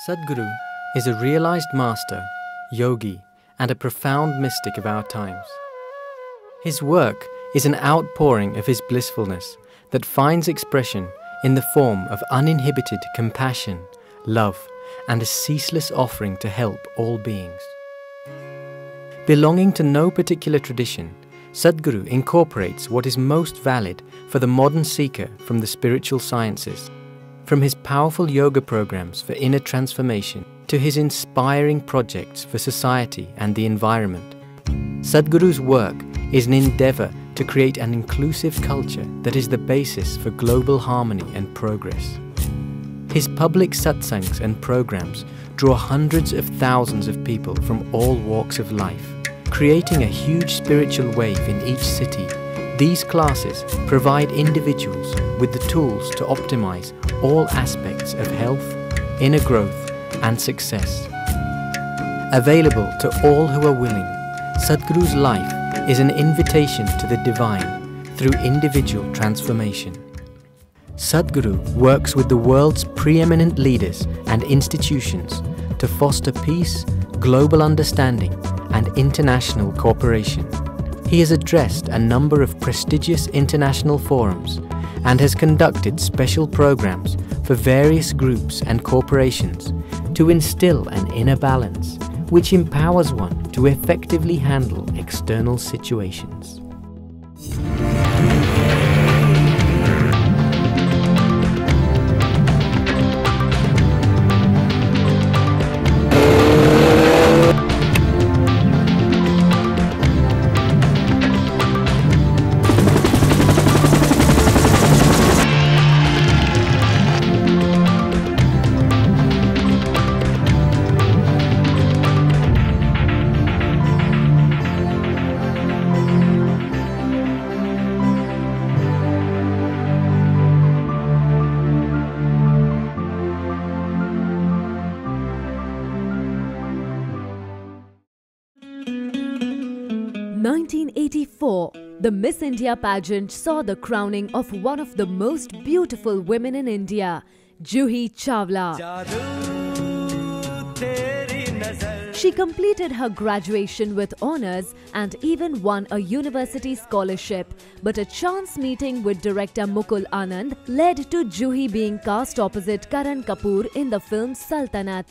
Sadhguru is a realized master, yogi, and a profound mystic of our times. His work is an outpouring of his blissfulness that finds expression in the form of uninhibited compassion, love, and a ceaseless offering to help all beings. Belonging to no particular tradition, Sadhguru incorporates what is most valid for the modern seeker from the spiritual sciences, from his powerful yoga programs for inner transformation to his inspiring projects for society and the environment. Sadhguru's work is an endeavor to create an inclusive culture that is the basis for global harmony and progress. His public satsangs and programs draw hundreds of thousands of people from all walks of life, creating a huge spiritual wave in each city. These classes provide individuals with the tools to optimize all aspects of health, inner growth, and success. Available to all who are willing, Sadhguru's life is an invitation to the divine through individual transformation. Sadhguru works with the world's preeminent leaders and institutions to foster peace, global understanding, and international cooperation. He has addressed a number of prestigious international forums and has conducted special programs for various groups and corporations to instill an inner balance which empowers one to effectively handle external situations. In 1984, the Miss India pageant saw the crowning of one of the most beautiful women in India, Juhi Chawla. She completed her graduation with honors and even won a university scholarship. But a chance meeting with director Mukul Anand led to Juhi being cast opposite Karan Kapoor in the film Sultanat.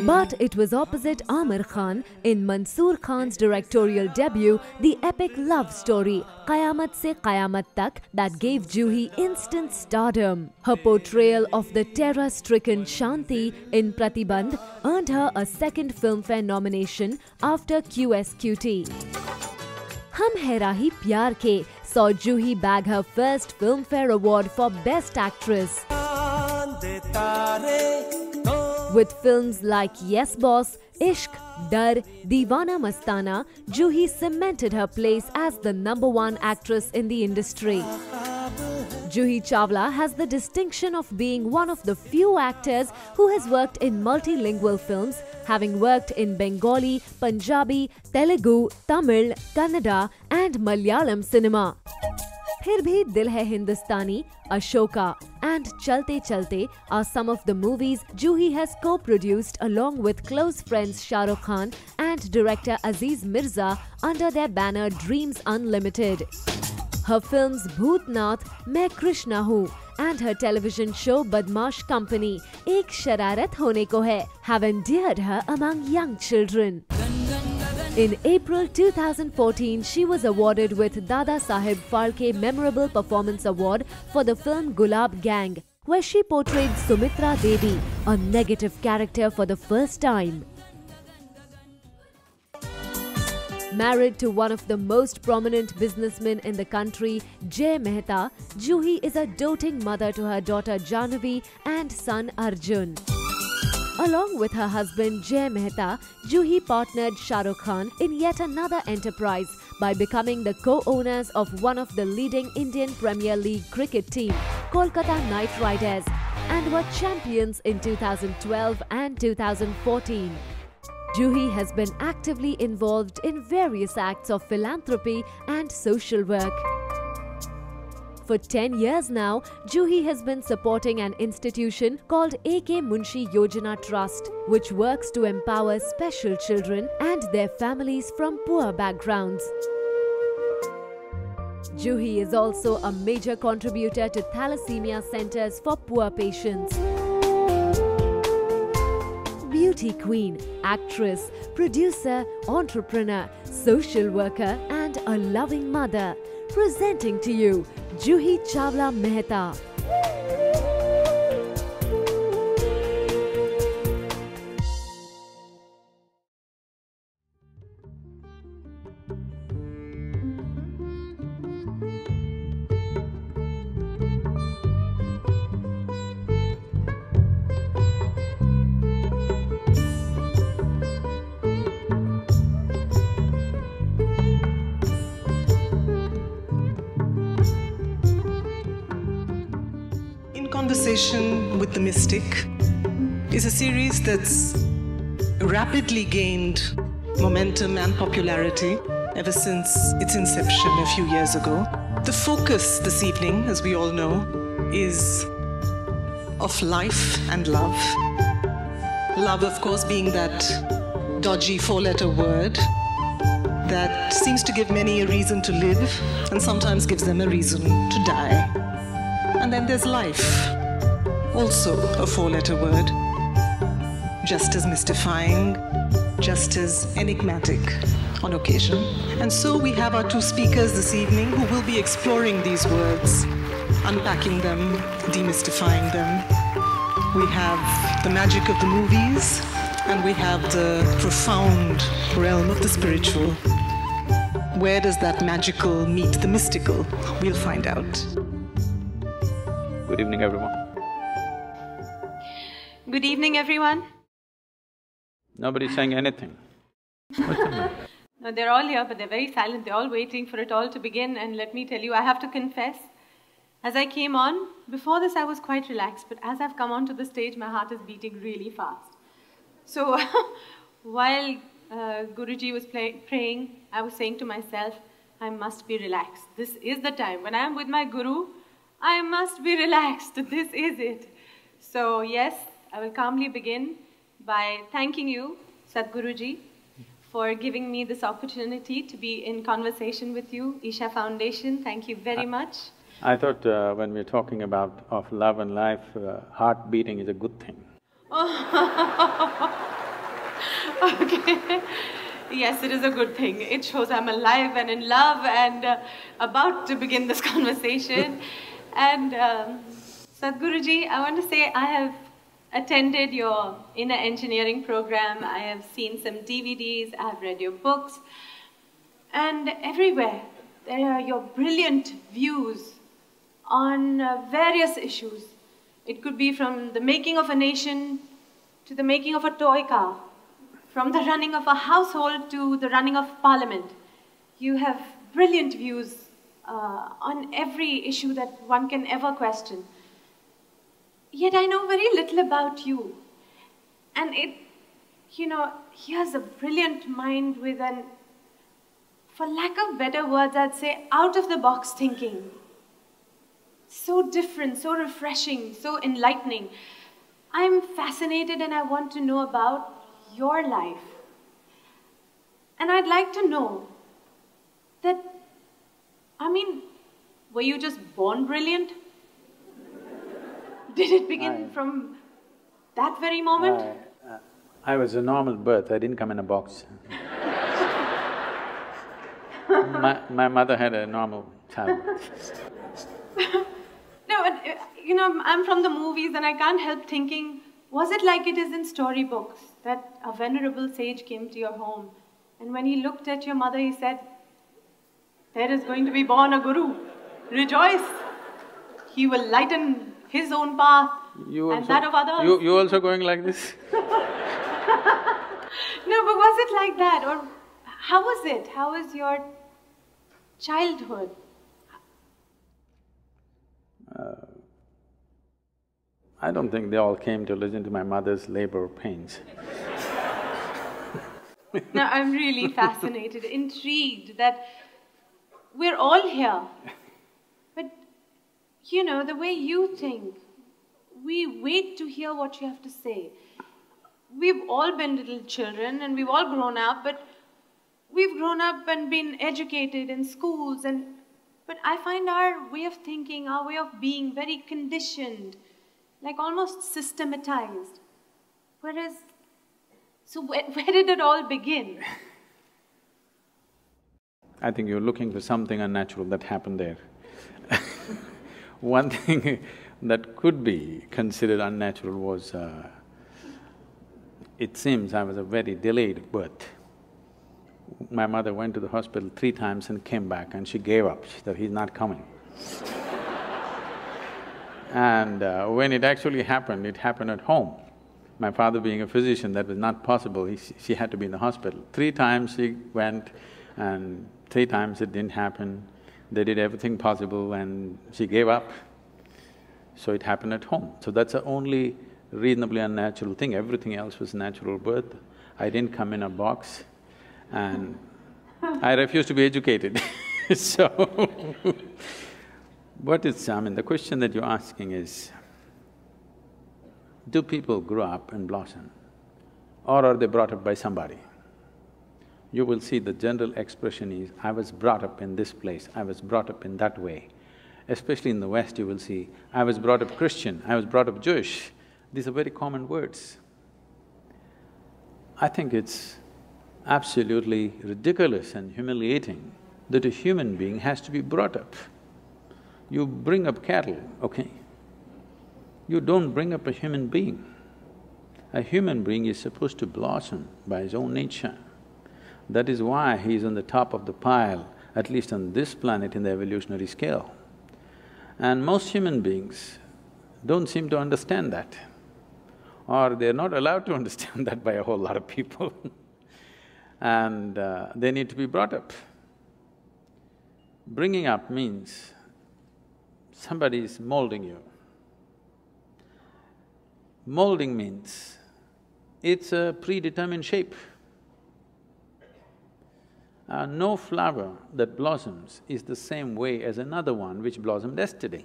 But it was opposite Amir Khan in Mansoor Khan's directorial debut, the epic love story Qayamat Se Qayamat Tak, that gave Juhi instant stardom. Her portrayal of the terror-stricken Shanti in Pratibandh earned her a second Filmfare nomination after QSQT. Hum Hai Rahi Pyar Ke saw Juhi bag her first Filmfare Award for Best Actress. With films like Yes Boss, Ishq, Dar, Deewana Mastana, Juhi cemented her place as the #1 actress in the industry. Juhi Chawla has the distinction of being one of the few actors who has worked in multilingual films, having worked in Bengali, Punjabi, Telugu, Tamil, Kannada and Malayalam cinema. Phir Bhi Dil Hai Hindustani, Ashoka and Chalte Chalte are some of the movies Juhi has co-produced along with close friends Shah Rukh Khan and director Aziz Mirza under their banner Dreams Unlimited. Her films Bhootnath, Main Krishna Hoon and her television show Badmaash Company, Ek Shararat Hone Ko Hai, have endeared her among young children. In April 2014, she was awarded with Dada Saheb Phalke Memorable Performance Award for the film Gulab Gang, where she portrayed Sumitra Devi, a negative character for the first time. Married to one of the most prominent businessmen in the country, Jay Mehta, Juhi is a doting mother to her daughter Jahnavi and son Arjun. Along with her husband Jay Mehta, Juhi partnered Shah Rukh Khan in yet another enterprise by becoming the co-owners of one of the leading Indian Premier League cricket team, Kolkata Knight Riders, and were champions in 2012 and 2014. Juhi has been actively involved in various acts of philanthropy and social work. For 10 years now, Juhi has been supporting an institution called A.K. Munshi Yojana Trust, which works to empower special children and their families from poor backgrounds. Juhi is also a major contributor to thalassemia centers for poor patients. Beauty queen, actress, producer, entrepreneur, social worker and a loving mother. Presenting to you, Juhi Chawla Mehta. Conversation with the Mystic is a series that's rapidly gained momentum and popularity ever since its inception a few years ago. The focus this evening, as we all know, is of life and love. Love, of course, being that dodgy four-letter word that seems to give many a reason to live and sometimes gives them a reason to die. And then there's life, also a four-letter word, just as mystifying, just as enigmatic on occasion. And so we have our two speakers this evening who will be exploring these words, unpacking them, demystifying them. We have the magic of the movies, and we have the profound realm of the spiritual. Where does that magical meet the mystical? We'll find out. Good evening, everyone. Good evening, everyone. Nobody's saying anything. What's the matter? No, they're all here, but they're very silent. They're all waiting for it all to begin. And let me tell you, I have to confess, as I came on, before this I was quite relaxed, but as I've come onto the stage, my heart is beating really fast. So while Guruji was praying, I was saying to myself, I must be relaxed. This is the time. When I am with my Guru, I must be relaxed. This is it. So yes, I will calmly begin by thanking you, Sadhguruji, for giving me this opportunity to be in conversation with you. Isha Foundation, thank you very much. I thought when we're talking about of love and life, heart beating is a good thing. Okay. Yes, it is a good thing. It shows I'm alive and in love and about to begin this conversation. And Sadhguruji, I want to say I have attended your inner engineering program. I have seen some DVDs, I have read your books. And everywhere, there are your brilliant views on various issues. It could be from the making of a nation to the making of a toy car, from the running of a household to the running of parliament. You have brilliant views on every issue that one can ever question. Yet I know very little about you. And he has a brilliant mind with an, for lack of better words, I'd say out-of-the-box thinking. So different, so refreshing, so enlightening. I'm fascinated and I want to know about your life. And I'd like to know that, were you just born brilliant? Did it begin from that very moment? I was a normal birth, I didn't come in a box. My mother had a normal child. No, but, I'm from the movies and I can't help thinking, was it like it is in storybooks, that a venerable sage came to your home and when he looked at your mother, he said, there is going to be born a guru. Rejoice. He will lighten his own path and that of others. You also going like this? No, but was it like that? Or how was it? How was your childhood? I don't think they all came to listen to my mother's labor pains. No, I'm really fascinated, intrigued that we're all here. But you know, the way you think. We wait to hear what you have to say. We've all been little children and we've all grown up, but we've grown up and been educated in schools, but I find our way of thinking, our way of being very conditioned, like almost systematized. Whereas, so where did it all begin? I think you're looking for something unnatural that happened there. One thing that could be considered unnatural was, it seems I was a very delayed birth. My mother went to the hospital 3 times and came back and she gave up, she said, he's not coming. And when it actually happened, it happened at home. My father being a physician, that was not possible, she had to be in the hospital. 3 times she went and 3 times it didn't happen. They did everything possible and she gave up. So it happened at home. So that's the only reasonably unnatural thing, everything else was natural birth. I didn't come in a box and I refused to be educated so what is… I mean, the question that you're asking is, do people grow up and blossom or are they brought up by somebody? You will see the general expression is, I was brought up in this place, I was brought up in that way. Especially in the West, you will see, I was brought up Christian, I was brought up Jewish. These are very common words. I think it's absolutely ridiculous and humiliating that a human being has to be brought up. You bring up cattle, okay? You don't bring up a human being. A human being is supposed to blossom by his own nature. That is why he is on the top of the pile, at least on this planet in the evolutionary scale. And most human beings don't seem to understand that, or they're not allowed to understand that by a whole lot of people and they need to be brought up. Bringing up means somebody is molding you. Molding means it's a predetermined shape. No flower that blossoms is the same way as another one which blossomed yesterday.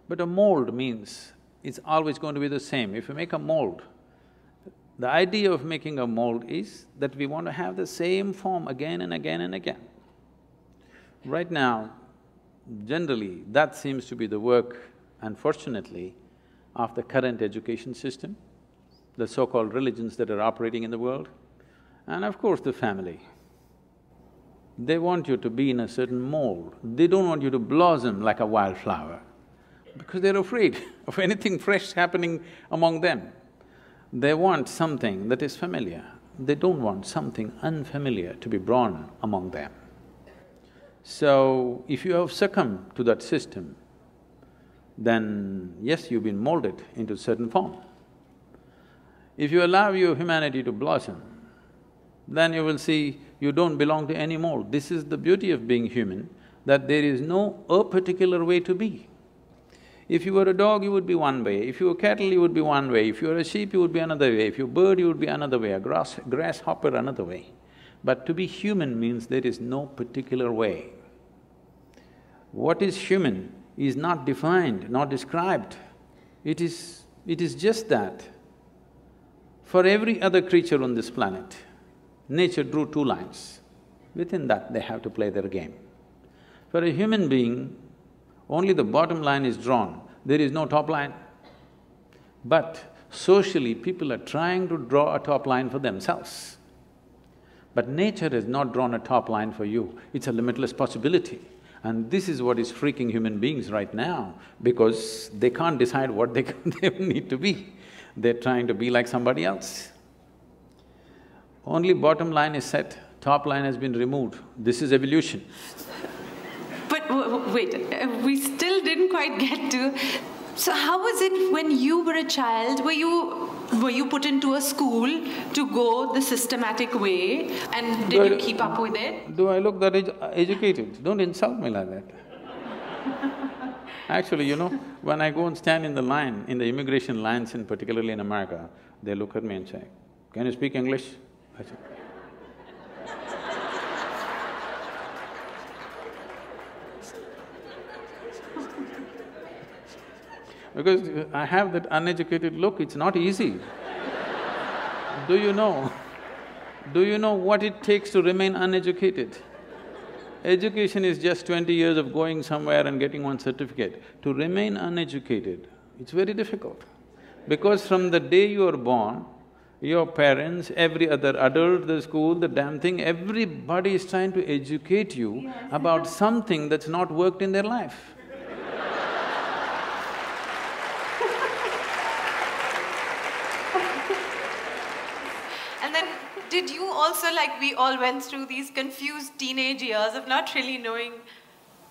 But a mold means it's always going to be the same. If you make a mold, the idea of making a mold is that we want to have the same form again and again and again. Right now, generally, that seems to be the work, unfortunately, of the current education system, the so-called religions that are operating in the world, and of course the family. They want you to be in a certain mold, they don't want you to blossom like a wildflower because they're afraid of anything fresh happening among them. They want something that is familiar, they don't want something unfamiliar to be born among them. So, if you have succumbed to that system, then yes, you've been molded into a certain form. If you allow your humanity to blossom, then you will see you don't belong to any mold. This is the beauty of being human, that there is no a particular way to be. If you were a dog, you would be one way, if you were cattle, you would be one way, if you were a sheep, you would be another way, if you were a bird, you would be another way, a grasshopper another way. But to be human means there is no particular way. What is human is not defined, not described. It is just that. For every other creature on this planet, nature drew 2 lines. Within that, they have to play their game. For a human being, only the bottom line is drawn, there is no top line. But socially, people are trying to draw a top line for themselves. But nature has not drawn a top line for you, it's a limitless possibility. And this is what is freaking human beings right now, because they can't decide what they need to be. They're trying to be like somebody else. Only bottom line is set, top line has been removed. This is evolution. But wait, we still didn't quite get to… So how was it when you were a child? Were you put into a school to go the systematic way, and did you keep up with it? Do I look that educated? Don't insult me like that. Actually, you know, when I go and stand in the line, in the immigration lines, and particularly in America, they look at me and say, "Can you speak English?" I say, Because I have that uneducated look, it's not easy. Do you know? Do you know what it takes to remain uneducated? Education is just 20 years of going somewhere and getting one certificate. To remain uneducated, it's very difficult. Because from the day you are born, your parents, every other adult, the school, the damn thing, everybody is trying to educate you about something that's not worked in their life. And then, did you also, like we all went through these confused teenage years of not really knowing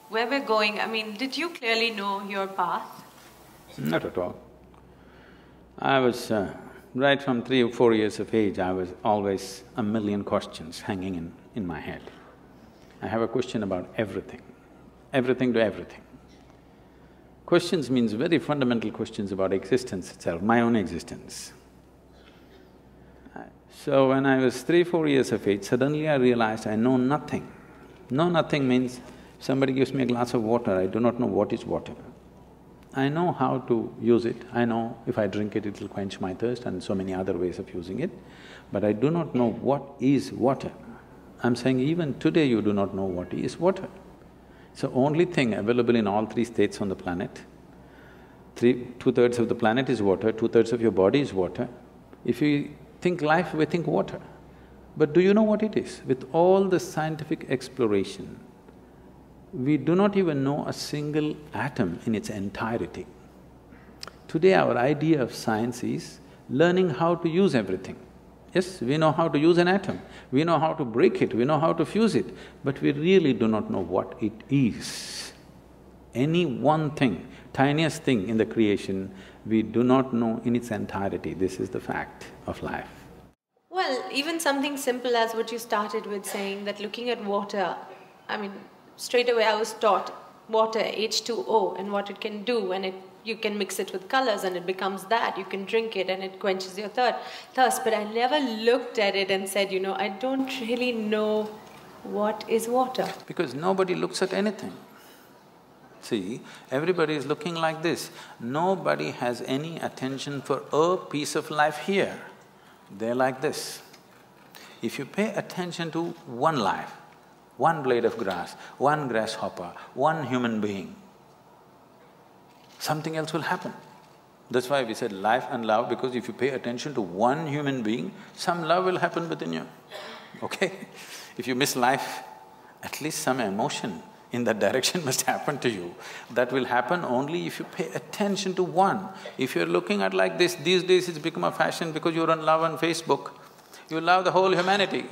where we're going? I mean, did you clearly know your path? Not at all. I was… right from 3 or 4 years of age, I was always a million questions hanging in my head. I have a question about everything to everything. Questions means very fundamental questions about existence itself, my own existence. So when I was 3, 4 years of age, suddenly I realized I know nothing. Know nothing means somebody gives me a glass of water, I do not know what is water. I know how to use it, I know if I drink it, it'll quench my thirst and so many other ways of using it, but I do not know what is water. I'm saying even today you do not know what is water. So only thing available in all 3 states on the planet, 2/3 of the planet is water, 2/3 of your body is water. If we think life, we think water. But do you know what it is? With all the scientific exploration, we do not even know a single atom in its entirety. Today our idea of science is learning how to use everything. Yes, we know how to use an atom, we know how to break it, we know how to fuse it, but we really do not know what it is. Any one thing, tiniest thing in the creation, we do not know in its entirety. This is the fact of life. Well, even something simple as what you started with saying, that looking at water, I mean, straight away I was taught water, H2O, and what it can do, and you can mix it with colors and it becomes that, you can drink it and it quenches your thirst. But I never looked at it and said, I don't really know what is water. Because nobody looks at anything. See, everybody is looking like this. Nobody has any attention for a piece of life here. They're like this. If you pay attention to one life, one blade of grass, one grasshopper, one human being, something else will happen. That's why we said life and love, because if you pay attention to one human being, some love will happen within you, okay? If you miss life, at least some emotion in that direction must happen to you. That will happen only if you pay attention to one. If you're looking at like this, these days it's become a fashion because you're on love on Facebook, you love the whole humanity.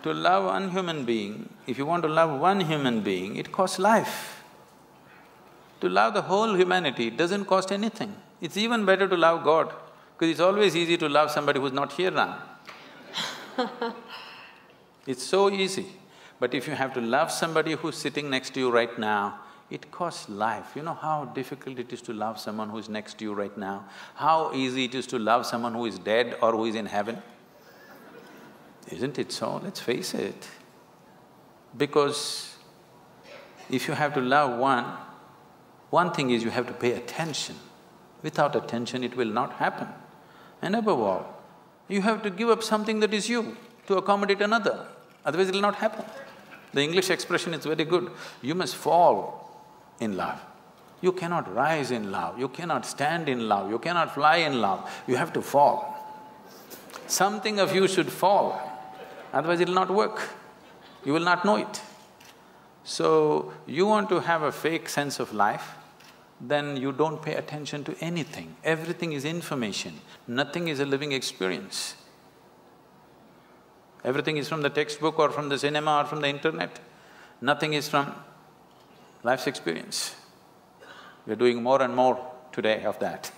To love one human being, if you want to love one human being, it costs life. To love the whole humanity, it doesn't cost anything. It's even better to love God, because it's always easy to love somebody who's not here now. It's so easy. But if you have to love somebody who's sitting next to you right now, it costs life. You know how difficult it is to love someone who is next to you right now? How easy it is to love someone who is dead or who is in heaven? Isn't it so? Let's face it. Because if you have to love one thing is you have to pay attention. Without attention, it will not happen. And above all, you have to give up something that is you to accommodate another, otherwise it will not happen. The English expression is very good, you must fall in love. You cannot rise in love, you cannot stand in love, you cannot fly in love, you have to fall. Something of you should fall, otherwise it will not work, you will not know it. So, you want to have a fake sense of life, then you don't pay attention to anything. Everything is information, nothing is a living experience. Everything is from the textbook or from the cinema or from the internet. Nothing is from life's experience. We're doing more and more today of that.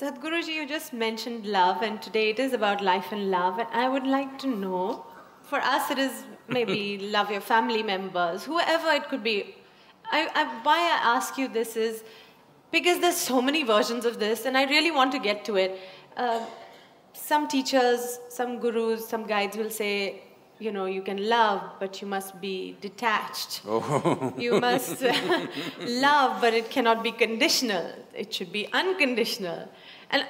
Sadhguruji, you just mentioned love, and today it is about life and love, and I would like to know, for us it is maybe love your family members, whoever it could be. Why I ask you this is because there's so many versions of this and I really want to get to it. Some teachers, some gurus, some guides will say, you can love, but you must be detached. Oh. You must love, but it cannot be conditional. It should be unconditional. And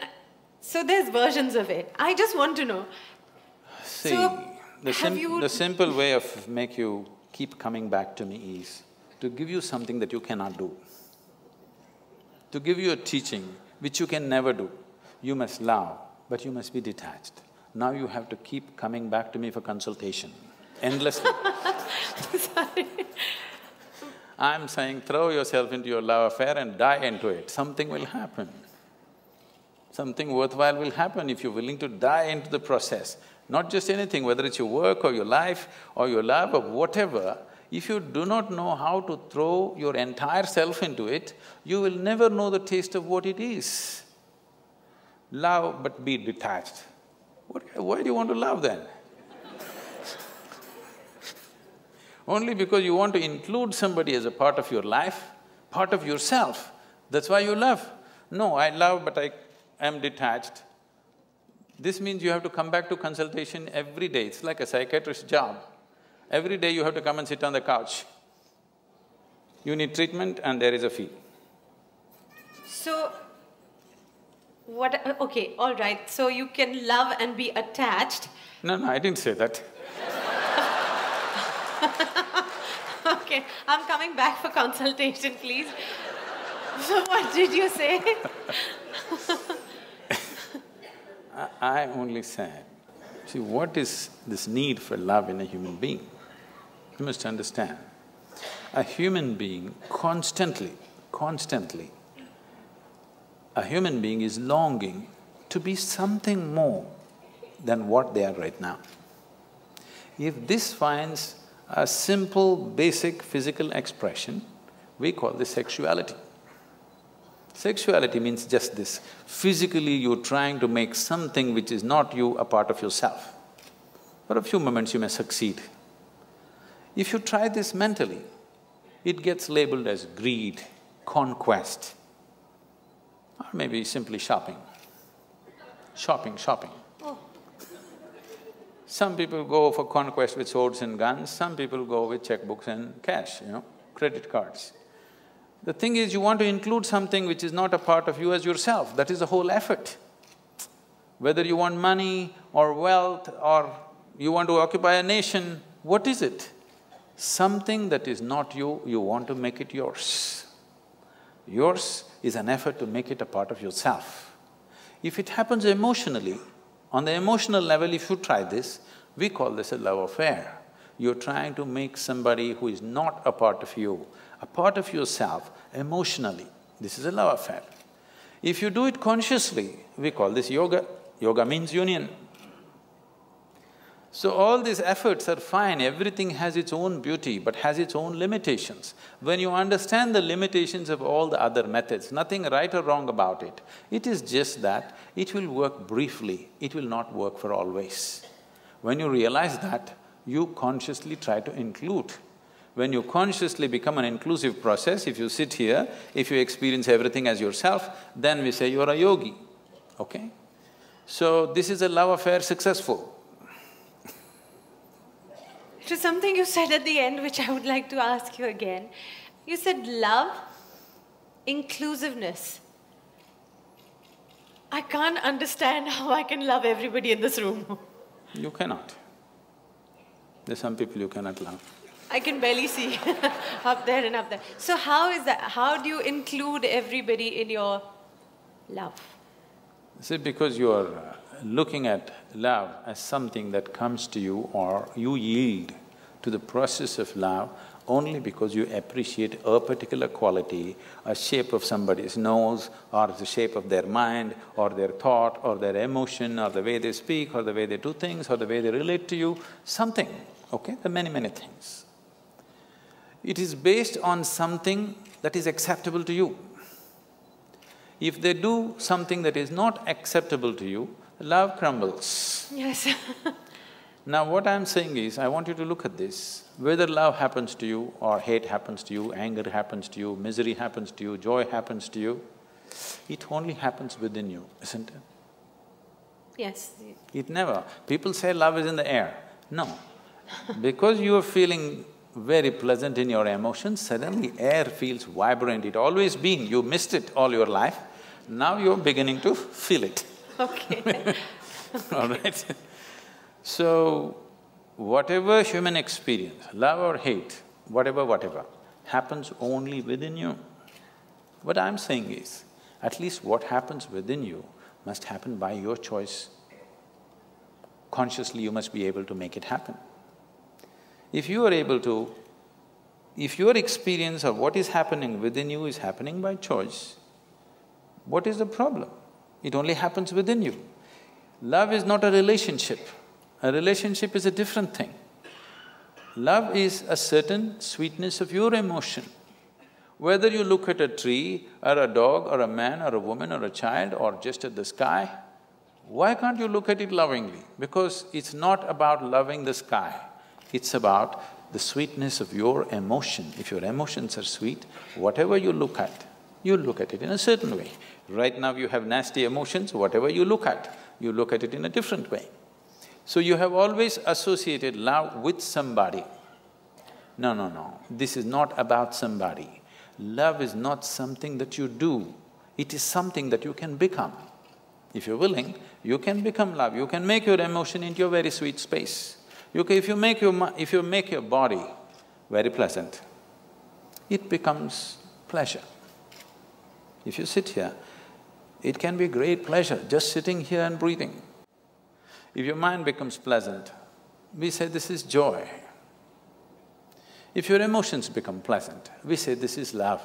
so there's versions of it. I just want to know. See, So, the simple way of make you keep coming back to me is to give you something that you cannot do. To give you a teaching which you can never do. You must love, but you must be detached. Now you have to keep coming back to me for consultation, endlessly. Sorry. I'm saying throw yourself into your love affair and die into it, something will happen. Something worthwhile will happen if you're willing to die into the process. Not just anything, whether it's your work or your life or your love or whatever, if you do not know how to throw your entire self into it, you will never know the taste of what it is. Love but be detached. Why do you want to love then? Only because you want to include somebody as a part of your life, part of yourself, that's why you love. No, I love but I am detached. This means you have to come back to consultation every day, it's like a psychiatrist's job. Every day you have to come and sit on the couch. You need treatment and there is a fee. So, okay, all right. So you can love and be attached. No, I didn't say that. Okay, I'm coming back for consultation, please. So what did you say? I only said, see, what is this need for love in a human being? You must understand, a human being constantly, a human being is longing to be something more than what they are right now. If this finds a simple, basic physical expression, we call this sexuality. Sexuality means just this, physically you're trying to make something which is not you a part of yourself. For a few moments you may succeed. If you try this mentally, it gets labeled as greed, conquest, or maybe simply shopping. Shopping. Oh. Some people go for conquest with swords and guns, some people go with checkbooks and cash, credit cards. The thing is, you want to include something which is not a part of you as yourself, that is the whole effort. Whether you want money or wealth or you want to occupy a nation, what is it? Something that is not you, you want to make it yours. Yours is an effort to make it a part of yourself. If it happens emotionally, on the emotional level, if you try this, we call this a love affair. You're trying to make somebody who is not a part of you, a part of yourself emotionally. This is a love affair. If you do it consciously, we call this yoga. Yoga means union. So all these efforts are fine, everything has its own beauty but has its own limitations. When you understand the limitations of all the other methods, nothing right or wrong about it, it is just that it will work briefly, it will not work for always. When you realize that, you consciously try to include. When you consciously become an inclusive process, if you sit here, if you experience everything as yourself, then we say you're a yogi, okay? So this is a love affair successful. To something you said at the end, which I would like to ask you again. You said love, inclusiveness. I can't understand how I can love everybody in this room. You cannot. There's some people you cannot love. I can barely see up there and up there. So how is that? How do you include everybody in your love? See, because you are looking at love as something that comes to you or you yield to the process of love only because you appreciate a particular quality, a shape of somebody's nose or the shape of their mind or their thought or their emotion or the way they speak or the way they do things or the way they relate to you, something, okay? There are many things. It is based on something that is acceptable to you. If they do something that is not acceptable to you, love crumbles. Yes. Now what I'm saying is, I want you to look at this, whether love happens to you or hate happens to you, anger happens to you, misery happens to you, joy happens to you, it only happens within you, isn't it? Yes. It never… People say love is in the air. No. Because you are feeling very pleasant in your emotions, suddenly air feels vibrant. It always been, you missed it all your life, now you're beginning to feel it. Okay. All right? So, whatever human experience, love or hate, whatever, happens only within you. What I'm saying is, at least what happens within you must happen by your choice. Consciously you must be able to make it happen. If you are able to… if your experience of what is happening within you is happening by choice, what is the problem? It only happens within you. Love is not a relationship. A relationship is a different thing. Love is a certain sweetness of your emotion. Whether you look at a tree, or a dog, or a man, or a woman, or a child, or just at the sky, why can't you look at it lovingly? Because it's not about loving the sky, it's about the sweetness of your emotion. If your emotions are sweet, whatever you look at it in a certain way. Right now you have nasty emotions, whatever you look at it in a different way. So you have always associated love with somebody. No, this is not about somebody. Love is not something that you do, it is something that you can become. If you're willing, you can become love, you can make your emotion into a very sweet space. If you make your body very pleasant, it becomes pleasure. If you sit here, it can be great pleasure just sitting here and breathing. If your mind becomes pleasant, we say this is joy. If your emotions become pleasant, we say this is love.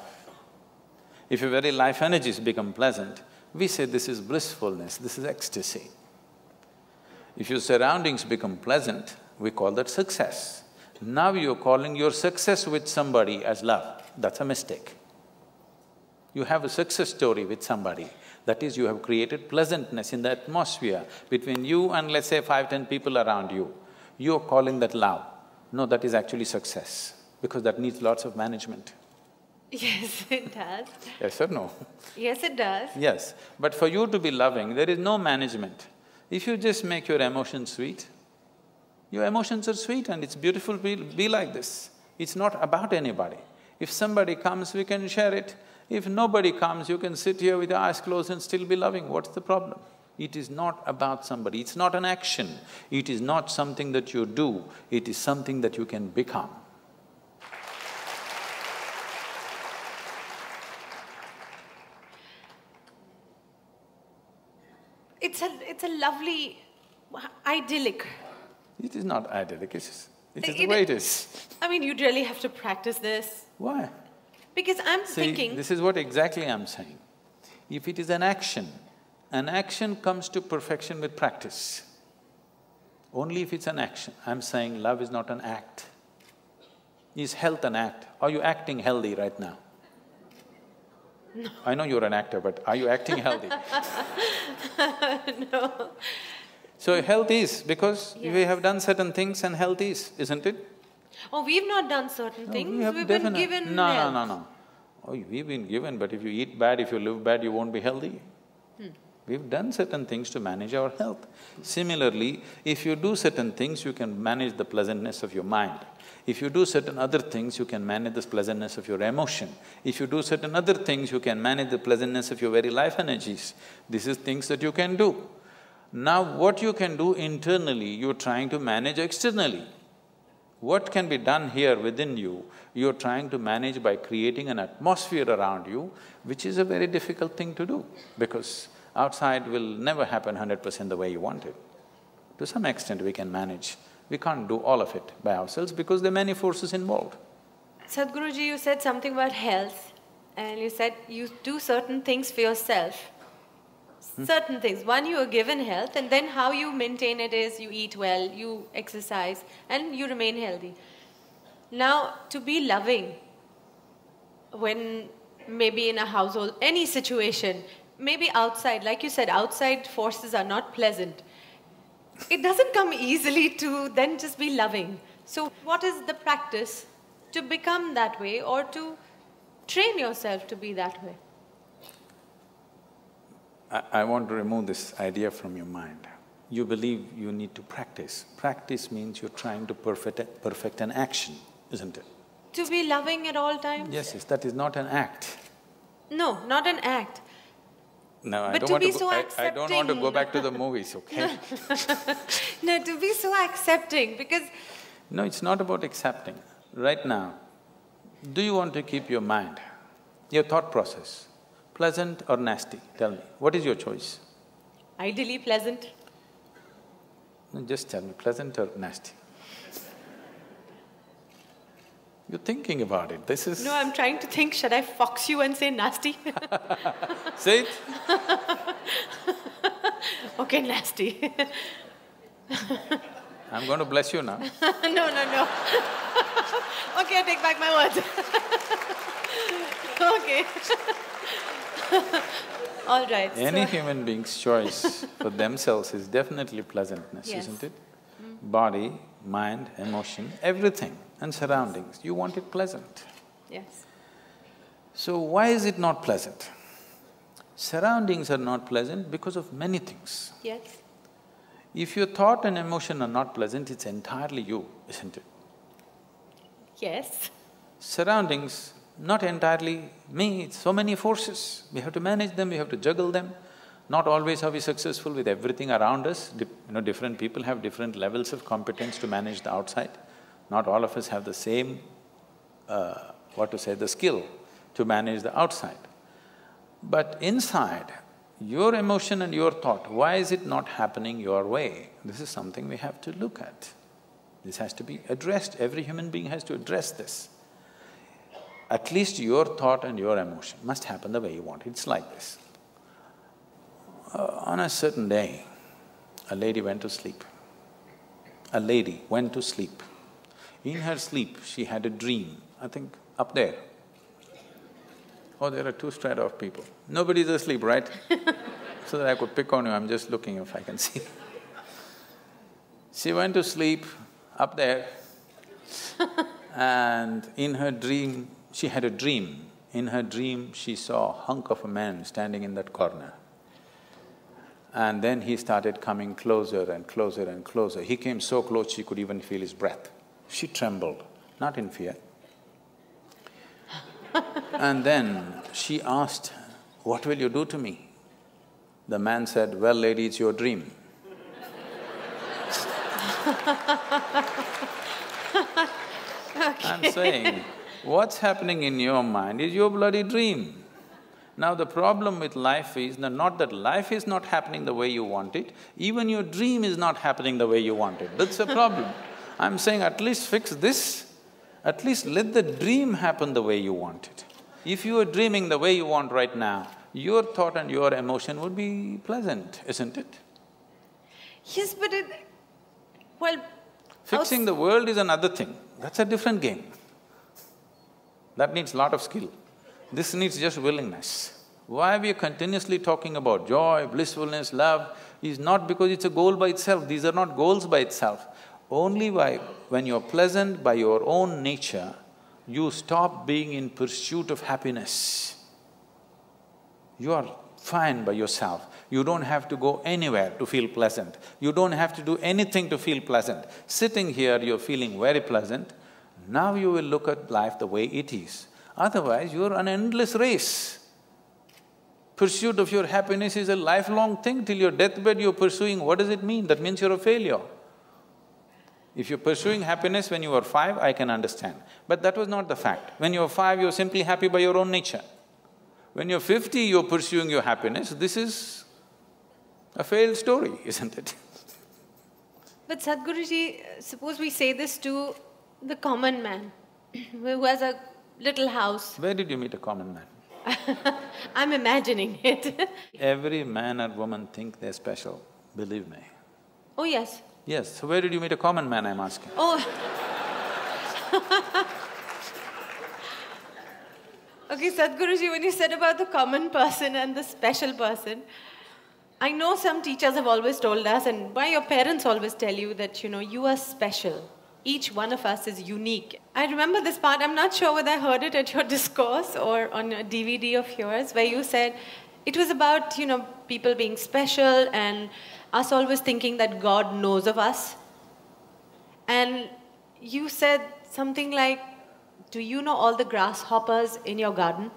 If your very life energies become pleasant, we say this is blissfulness, this is ecstasy. If your surroundings become pleasant, we call that success. Now you're calling your success with somebody as love, that's a mistake. You have a success story with somebody, that is, you have created pleasantness in the atmosphere between you and let's say 5–10 people around you. You're calling that love. No, that is actually success, because that needs lots of management. Yes, it does. Yes or no? Yes, it does. Yes, but for you to be loving, there is no management. If you just make your emotions sweet, your emotions are sweet and it's beautiful to be like this. It's not about anybody. If somebody comes, we can share it. If nobody comes, you can sit here with your eyes closed and still be loving. What's the problem? It is not about somebody, it's not an action. It is not something that you do, it is something that you can become. It's a lovely, idyllic. It is not idyllic, it is the way it is. I mean, you'd really have to practice this. Why? Because I'm See, thinking… this is what exactly I'm saying. If it is an action comes to perfection with practice. Only if it's an action. I'm saying love is not an act. Is health an act? Are you acting healthy right now? No. I know you're an actor, but are you acting healthy? No. So health is, because Yes. we have done certain things and health is, isn't it? Oh, we've not done certain things, We have we've been given health. No. Oh, we've been given, but if you eat bad, if you live bad, you won't be healthy. We've done certain things to manage our health. Similarly, if you do certain things, you can manage the pleasantness of your mind. If you do certain other things, you can manage the pleasantness of your emotion. If you do certain other things, you can manage the pleasantness of your very life energies. This is things that you can do. Now, what you can do internally, you're trying to manage externally. What can be done here within you, you're trying to manage by creating an atmosphere around you, which is a very difficult thing to do, because outside will never happen 100% the way you want it. To some extent we can manage, we can't do all of it by ourselves because there are many forces involved. Sadhguruji, you said something about health, and you said you do certain things for yourself. Certain things. One, you are given health, and then how you maintain it is you eat well, you exercise, and you remain healthy. Now, to be loving, when maybe in a household, any situation, maybe outside, like you said, outside forces are not pleasant. It doesn't come easily to then just be loving. So what is the practice to become that way, or to train yourself to be that way? I want to remove this idea from your mind. you believe you need to practice. Practice means you're trying to perfect an action, isn't it? To be loving at all times? Yes, yes, that is not an act. No, not an act. No, I But don't to want be to so go, I don't want to go accepting. back to the movies, okay? No, to be so accepting, because… No, it's not about accepting. Right now, do you want to keep your mind, your thought process, pleasant or nasty? Tell me, what is your choice? Ideally pleasant. No, just tell me, pleasant or nasty? You're thinking about it, this is… No, I'm trying to think, should I fox you and say nasty? Say it. Okay, nasty. I'm going to bless you now. No. Okay, I take back my words. Okay. All right. Any human being's choice for themselves is definitely pleasantness, Yes. isn't it? Body, mind, emotion, everything and surroundings, you want it pleasant. Yes. So why is it not pleasant? Surroundings are not pleasant because of many things. Yes. If your thought and emotion are not pleasant, it's entirely you, isn't it? Yes. Surroundings, not entirely me, it's so many forces. We have to manage them, we have to juggle them. Not always are we successful with everything around us. Different people have different levels of competence to manage the outside. Not all of us have the same, the skill to manage the outside. But inside, your emotion and your thought, why is it not happening your way? This is something we have to look at. This has to be addressed, every human being has to address this. At least your thought and your emotion must happen the way you want. It's like this. On a certain day, a lady went to sleep. A lady went to sleep. In her sleep, she had a dream, I think up there. Oh, there are two strata of people. Nobody's asleep, right? So that I could pick on you, I'm just looking if I can see. She went to sleep up there and in her dream, she had a dream. In her dream, she saw a hunk of a man standing in that corner. And then he started coming closer and closer and closer. He came so close she could even feel his breath. She trembled, not in fear. And then she asked, "What will you do to me?" The man said, "Well, lady, it's your dream." I'm saying, what's happening in your mind is your bloody dream. Now the problem with life is not that life is not happening the way you want it, even your dream is not happening the way you want it. That's a problem. I'm saying at least fix this, at least let the dream happen the way you want it. If you are dreaming the way you want right now, your thought and your emotion would be pleasant, isn't it? Yes, but well… Fixing the world is another thing, that's a different game. That needs lot of skill. This needs just willingness. Why we are continuously talking about joy, blissfulness, love is not because it's a goal by itself, these are not goals by itself. Only when you're pleasant by your own nature, you stop being in pursuit of happiness. You are fine by yourself. You don't have to go anywhere to feel pleasant. You don't have to do anything to feel pleasant. Sitting here, you're feeling very pleasant. Now you will look at life the way it is. Otherwise, you're an endless race. Pursuit of your happiness is a lifelong thing. Till your deathbed you're pursuing, what does it mean? That means you're a failure. If you're pursuing happiness when you were 5, I can understand. But that was not the fact. When you were 5, you're simply happy by your own nature. When you're 50, you're pursuing your happiness, this is a failed story, isn't it? But Sadhguruji, suppose we say this to the common man who has a little house. Where did you meet a common man? I'm imagining it. Every man or woman think they're special, believe me. Oh, yes. Yes, so where did you meet a common man, I'm asking? Oh. Okay, Sadhguruji, when you said about the common person and the special person, I know some teachers have always told us, and why your parents always tell you that, you are special. Each one of us is unique. I remember this part, I'm not sure whether I heard it at your discourse or on a DVD of yours, where you said it was about, people being special and us always thinking that God knows of us. And you said something like, do you know all the grasshoppers in your garden?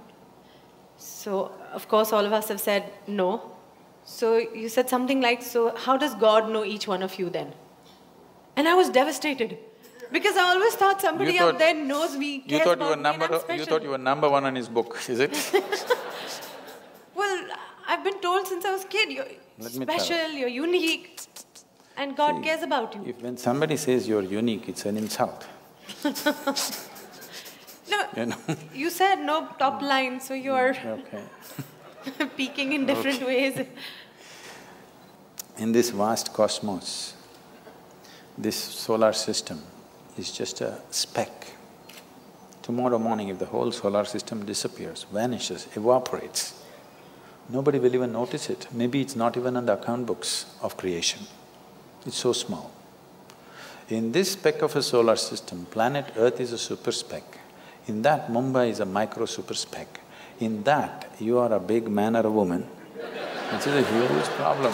So, of course, all of us have said no. So you said something like, so how does God know each one of you then? And I was devastated. Because I always thought somebody out there knows me, cares about me, and I'm special. You thought you were #1 in his book, is it? Well, I've been told since I was a kid, you're special, you're unique, and God cares about you. When somebody says you're unique, it's an insult. No, you know? You said no top line, so you're Okay. peaking in different ways. In this vast cosmos, this solar system is just a speck. Tomorrow morning, if the whole solar system disappears, vanishes, evaporates, nobody will even notice it. Maybe it's not even on the account books of creation. It's so small. In this speck of a solar system, planet Earth is a super speck. In that, Mumbai is a micro super speck. In that, you are a big man or a woman, which is a huge problem.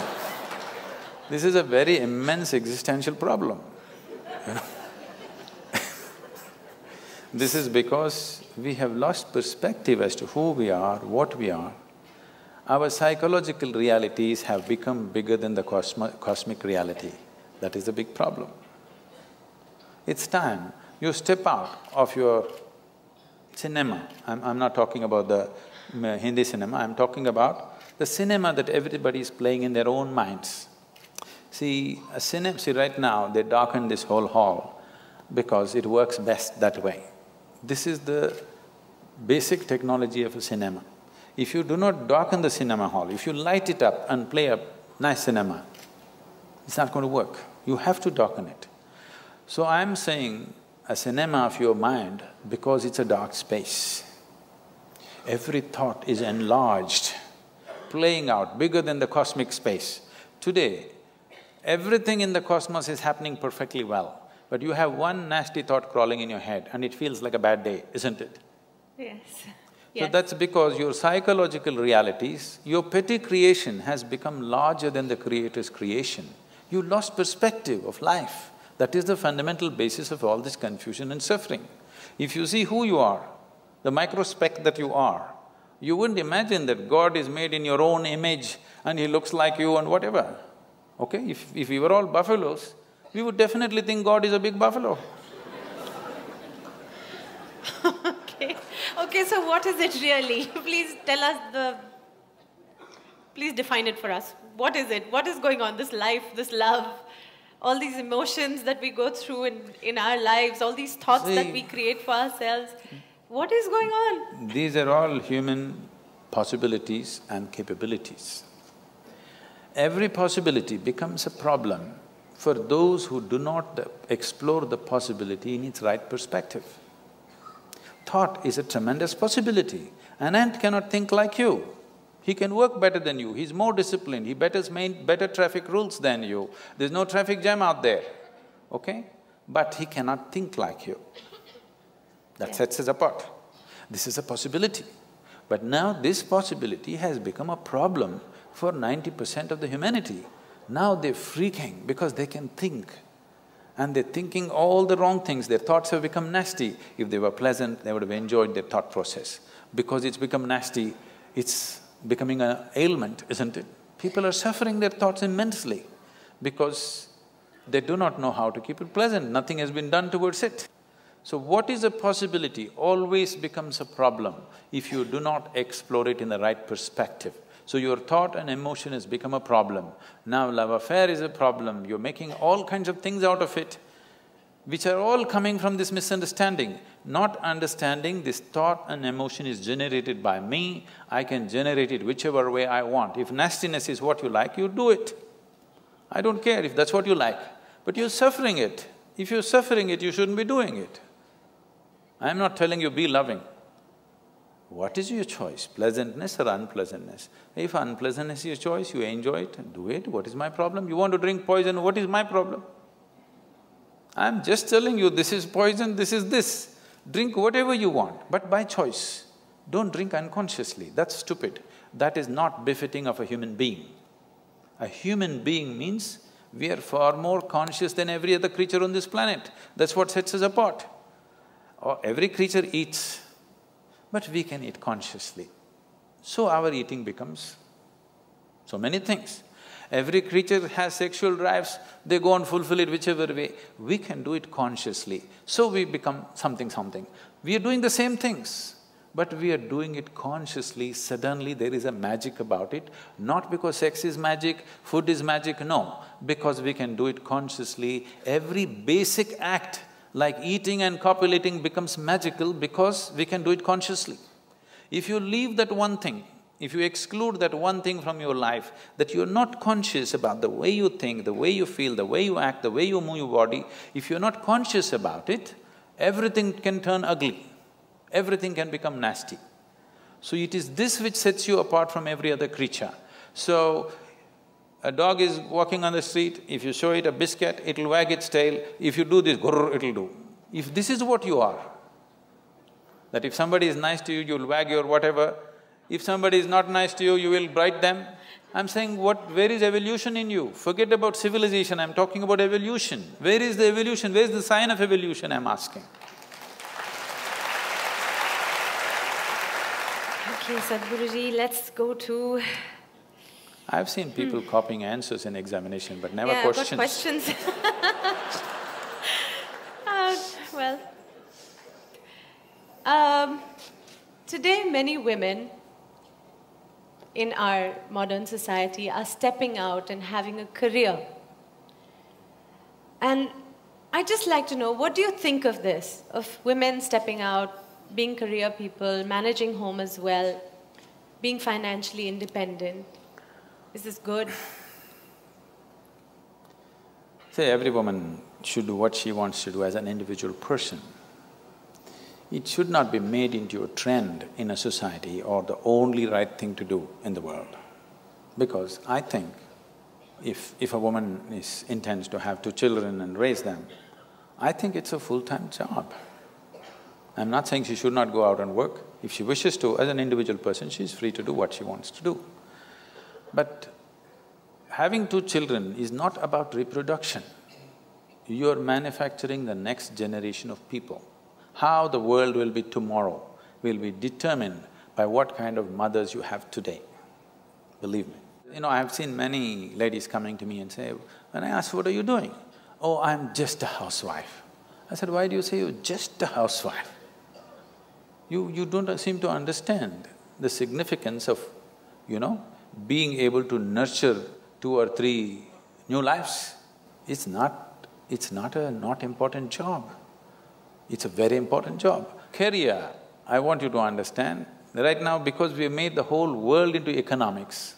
This is a very immense existential problem, you know. This is because we have lost perspective as to who we are, what we are. Our psychological realities have become bigger than the cosmic reality. That is the big problem. It's time you step out of your cinema. I'm not talking about the Hindi cinema, I'm talking about the cinema that everybody is playing in their own minds. See, right now they darken this whole hall because it works best that way. This is the basic technology of a cinema. If you do not darken the cinema hall, if you light it up and play a nice cinema, it's not going to work. You have to darken it. So I'm saying a cinema of your mind because it's a dark space. Every thought is enlarged, playing out bigger than the cosmic space. Today, everything in the cosmos is happening perfectly well, but you have one nasty thought crawling in your head and it feels like a bad day, isn't it? Yes. So that's because your psychological realities, your petty creation has become larger than the Creator's creation. You lost perspective of life. That is the fundamental basis of all this confusion and suffering. If you see who you are, the microspeck that you are, you wouldn't imagine that God is made in your own image and He looks like you and whatever. Okay? If we were all buffaloes, we would definitely think God is a big buffalo. Okay, so what is it really? Please tell us please define it for us. What is it? What is going on? This life, this love, all these emotions that we go through in our lives, all these thoughts that we create for ourselves. What is going on? These are all human possibilities and capabilities. Every possibility becomes a problem for those who do not explore the possibility in its right perspective. Thought is a tremendous possibility. An ant cannot think like you. He can work better than you, he's more disciplined, he better traffic rules than you. There's no traffic jam out there, okay? But he cannot think like you. That sets us apart. This is a possibility. But now this possibility has become a problem for 90% of the humanity. Now they're freaking because they can think. And they're thinking all the wrong things, their thoughts have become nasty. If they were pleasant, they would have enjoyed their thought process. Because it's become nasty, it's becoming an ailment, isn't it? People are suffering their thoughts immensely because they do not know how to keep it pleasant, nothing has been done towards it. So what is a possibility always becomes a problem if you do not explore it in the right perspective. So your thought and emotion has become a problem. Now love affair is a problem, you're making all kinds of things out of it, which are all coming from this misunderstanding. Not understanding this thought and emotion is generated by me, I can generate it whichever way I want. If nastiness is what you like, you do it. I don't care if that's what you like, but you're suffering it. If you're suffering it, you shouldn't be doing it. I'm not telling you be loving. What is your choice, pleasantness or unpleasantness? If unpleasantness is your choice, you enjoy it, do it, what is my problem? You want to drink poison, what is my problem? I'm just telling you, this is poison, this is this. Drink whatever you want, but by choice. Don't drink unconsciously, that's stupid. That is not befitting of a human being. A human being means we are far more conscious than every other creature on this planet. That's what sets us apart. Every creature eats, but we can eat consciously. So our eating becomes so many things. Every creature has sexual drives, they go and fulfill it whichever way. We can do it consciously, so we become something. We are doing the same things, but we are doing it consciously. Suddenly there is a magic about it, not because sex is magic, food is magic, no. Because we can do it consciously. Every basic act like eating and copulating becomes magical because we can do it consciously. If you leave that one thing, if you exclude that one thing from your life, that you're not conscious about the way you think, the way you feel, the way you act, the way you move your body, if you're not conscious about it, everything can turn ugly, everything can become nasty. So it is this which sets you apart from every other creature. So, a dog is walking on the street, if you show it a biscuit, it'll wag its tail, if you do this, grrr, it'll do. If this is what you are, that if somebody is nice to you, you'll wag your whatever, if somebody is not nice to you, you will bite them. I'm saying where is evolution in you? Forget about civilization, I'm talking about evolution. Where is the evolution? Where is the sign of evolution, I'm asking? Okay, Sadhguruji, let's go to… I've seen people copying answers in examination, but never yeah, questions. I've got questions. Today many women in our modern society are stepping out and having a career. And I'd just like to know, what do you think of this? Of women stepping out, being career people, managing home as well, being financially independent? Is this good? Say, every woman should do what she wants to do as an individual person. It should not be made into a trend in a society or the only right thing to do in the world. Because I think if a woman intends to have 2 children and raise them, I think it's a full-time job. I'm not saying she should not go out and work. If she wishes to, as an individual person, she's free to do what she wants to do. But having 2 children is not about reproduction. You're manufacturing the next generation of people. How the world will be tomorrow will be determined by what kind of mothers you have today, believe me. You know, I've seen many ladies coming to me and say, when I ask, what are you doing? Oh, I'm just a housewife. I said, why do you say you're just a housewife? You don't seem to understand the significance of, being able to nurture 2 or 3 new lives. It's not a not important job. It's a very important job. Career, I want you to understand, right now because we have made the whole world into economics,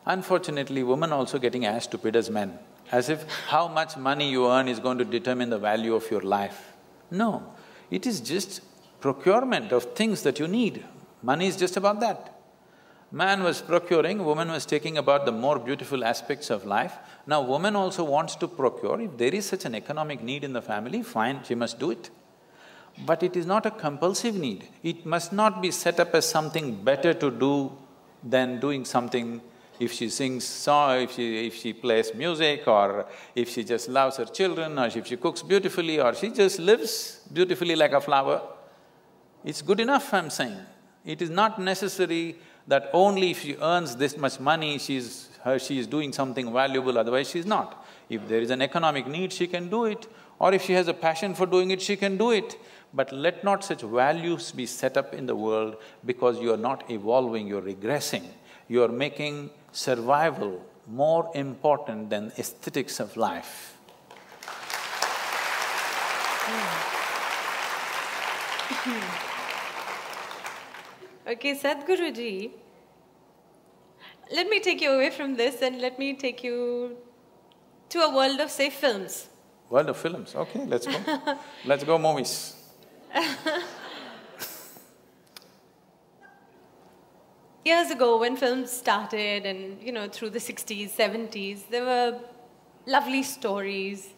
unfortunately women also getting as stupid as men, as if how much money you earn is going to determine the value of your life. No, it is just procurement of things that you need. Money is just about that. Man was procuring, woman was taking about the more beautiful aspects of life. Now woman also wants to procure. If there is such an economic need in the family, fine, she must do it. But it is not a compulsive need. It must not be set up as something better to do than doing something. If she sings song, if she plays music, or if she just loves her children, or if she cooks beautifully, or she just lives beautifully like a flower, it's good enough, I'm saying. It is not necessary that only if she earns this much money, she is doing something valuable, otherwise she's not. If there is an economic need, she can do it, or if she has a passion for doing it, she can do it. But let not such values be set up in the world because you are not evolving, you're regressing. You are making survival more important than aesthetics of life. Okay, Sadhguruji, let me take you away from this and let me take you to a world of, say, films. World of films, okay, let's go. Let's go movies. Years ago, when films started and, through the 60s, 70s, there were lovely stories,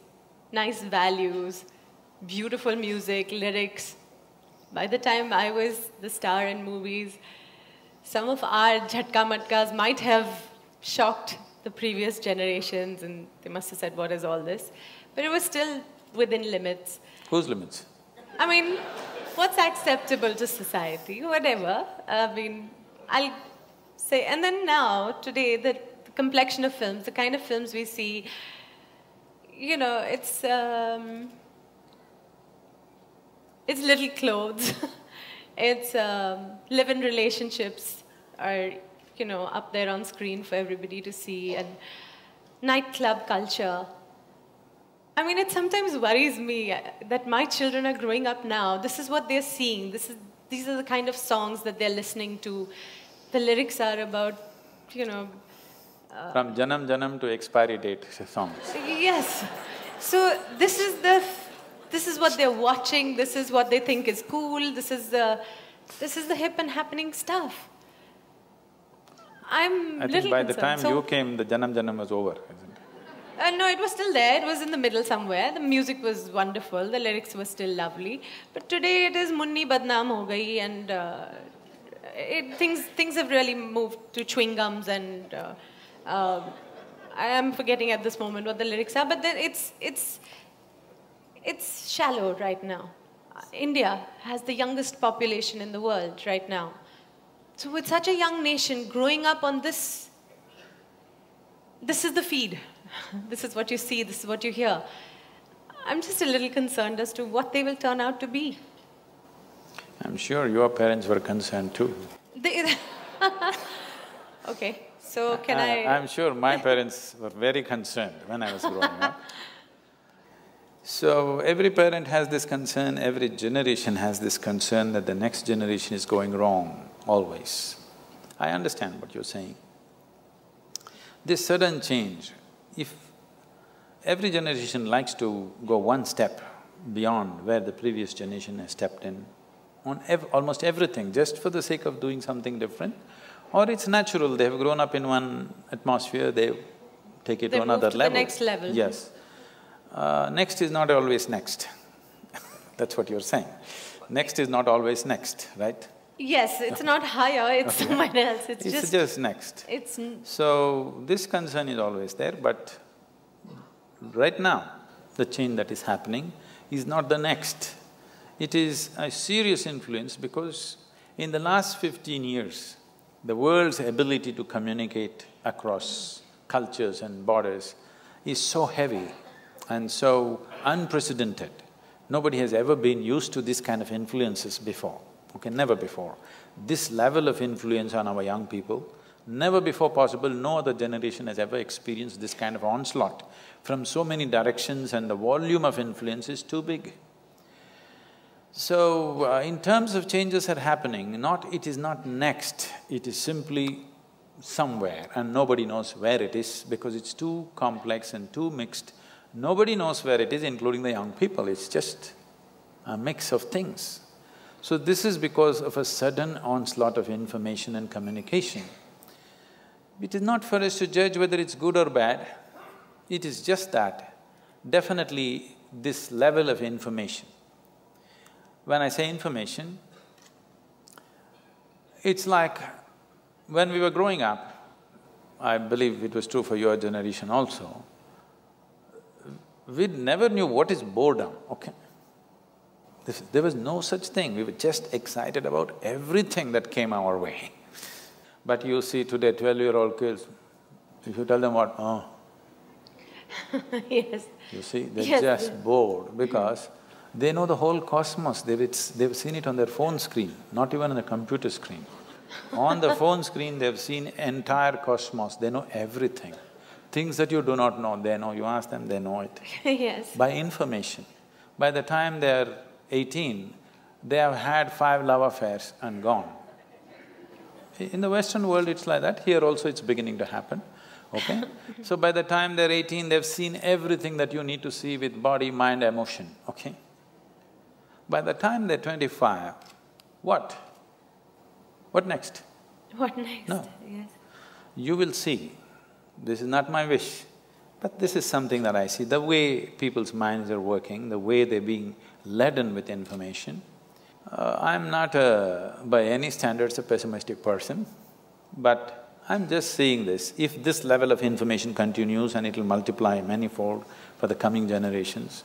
nice values, beautiful music, lyrics. By the time I was the star in movies, some of our jhatka matkas might have shocked the previous generations, and they must have said, what is all this? But it was still within limits. Whose limits? I mean, what's acceptable to society, whatever. I mean, I'll say, and then now, today, the complexion of films, the kind of films we see, you know, it's little clothes, it's live-in relationships are, you know, up there on screen for everybody to see, and nightclub culture. I mean, it sometimes worries me that my children are growing up now. This is what they're seeing. These are the kind of songs that they're listening to. The lyrics are about, you know... From Janam Janam to expiry date songs. Yes. So this is what they're watching. This is what they think is cool. This is the hip and happening stuff. I think by the time you came, the Janam Janam was over, isn't it? No, it was still there. It was in the middle somewhere. The music was wonderful. The lyrics were still lovely. But today it is Munni Badnaam ho gayi, and things have really moved to chewing gums, and I am forgetting at this moment what the lyrics are. But then it's shallow right now. India has the youngest population in the world right now. So with such a young nation growing up on this is the feed. This is what you see, this is what you hear. I'm just a little concerned as to what they will turn out to be. I'm sure your parents were concerned too. Okay, so can I'm sure my parents were very concerned when I was growing up. So every parent has this concern, every generation has this concern that the next generation is going wrong, always. I understand what you're saying. This sudden change, if every generation likes to go one step beyond where the previous generation has stepped in, on almost everything, just for the sake of doing something different, or it's natural, they have grown up in one atmosphere, they take it to another level. The next level. Yes. Next is not always next. That's what you're saying. Next is not always next, right? Yes, it's not higher, it's someone else, it's just next. So, this concern is always there, but right now, the change that is happening is not the next. It is a serious influence because in the last 15 years, the world's ability to communicate across cultures and borders is so heavy and so unprecedented. Nobody has ever been used to this kind of influences before, okay, never before. This level of influence on our young people, never before possible, no other generation has ever experienced this kind of onslaught from so many directions, and the volume of influence is too big. So, in terms of changes are happening, it is not next, it is simply somewhere and nobody knows where it is because it's too complex and too mixed. Nobody knows where it is, including the young people, it's just a mix of things. So this is because of a sudden onslaught of information and communication. It is not for us to judge whether it's good or bad, it is just that definitely this level of information. When I say information, it's like when we were growing up, I believe it was true for your generation also, we never knew what is boredom, okay? There was no such thing, we were just excited about everything that came our way. But you see today 12-year-old kids, if you tell them what, oh. Yes. You see, they're just bored because they know the whole cosmos, they've seen it on their phone screen, not even on a computer screen. On the phone screen, they've seen entire cosmos, they know everything. Things that you do not know, they know, you ask them, they know it. Yes. By information. By the time they're 18, they have had 5 love affairs and gone. In the Western world, it's like that, here also it's beginning to happen, okay? So by the time they're 18, they've seen everything that you need to see with body, mind, emotion, okay? By the time they're 25, what? What next? What next? No. Yes. You will see, this is not my wish, but this is something that I see, the way people's minds are working, the way they're being laden with information. I'm not by any standards a pessimistic person, but I'm just saying this, if this level of information continues and it'll multiply manifold for the coming generations,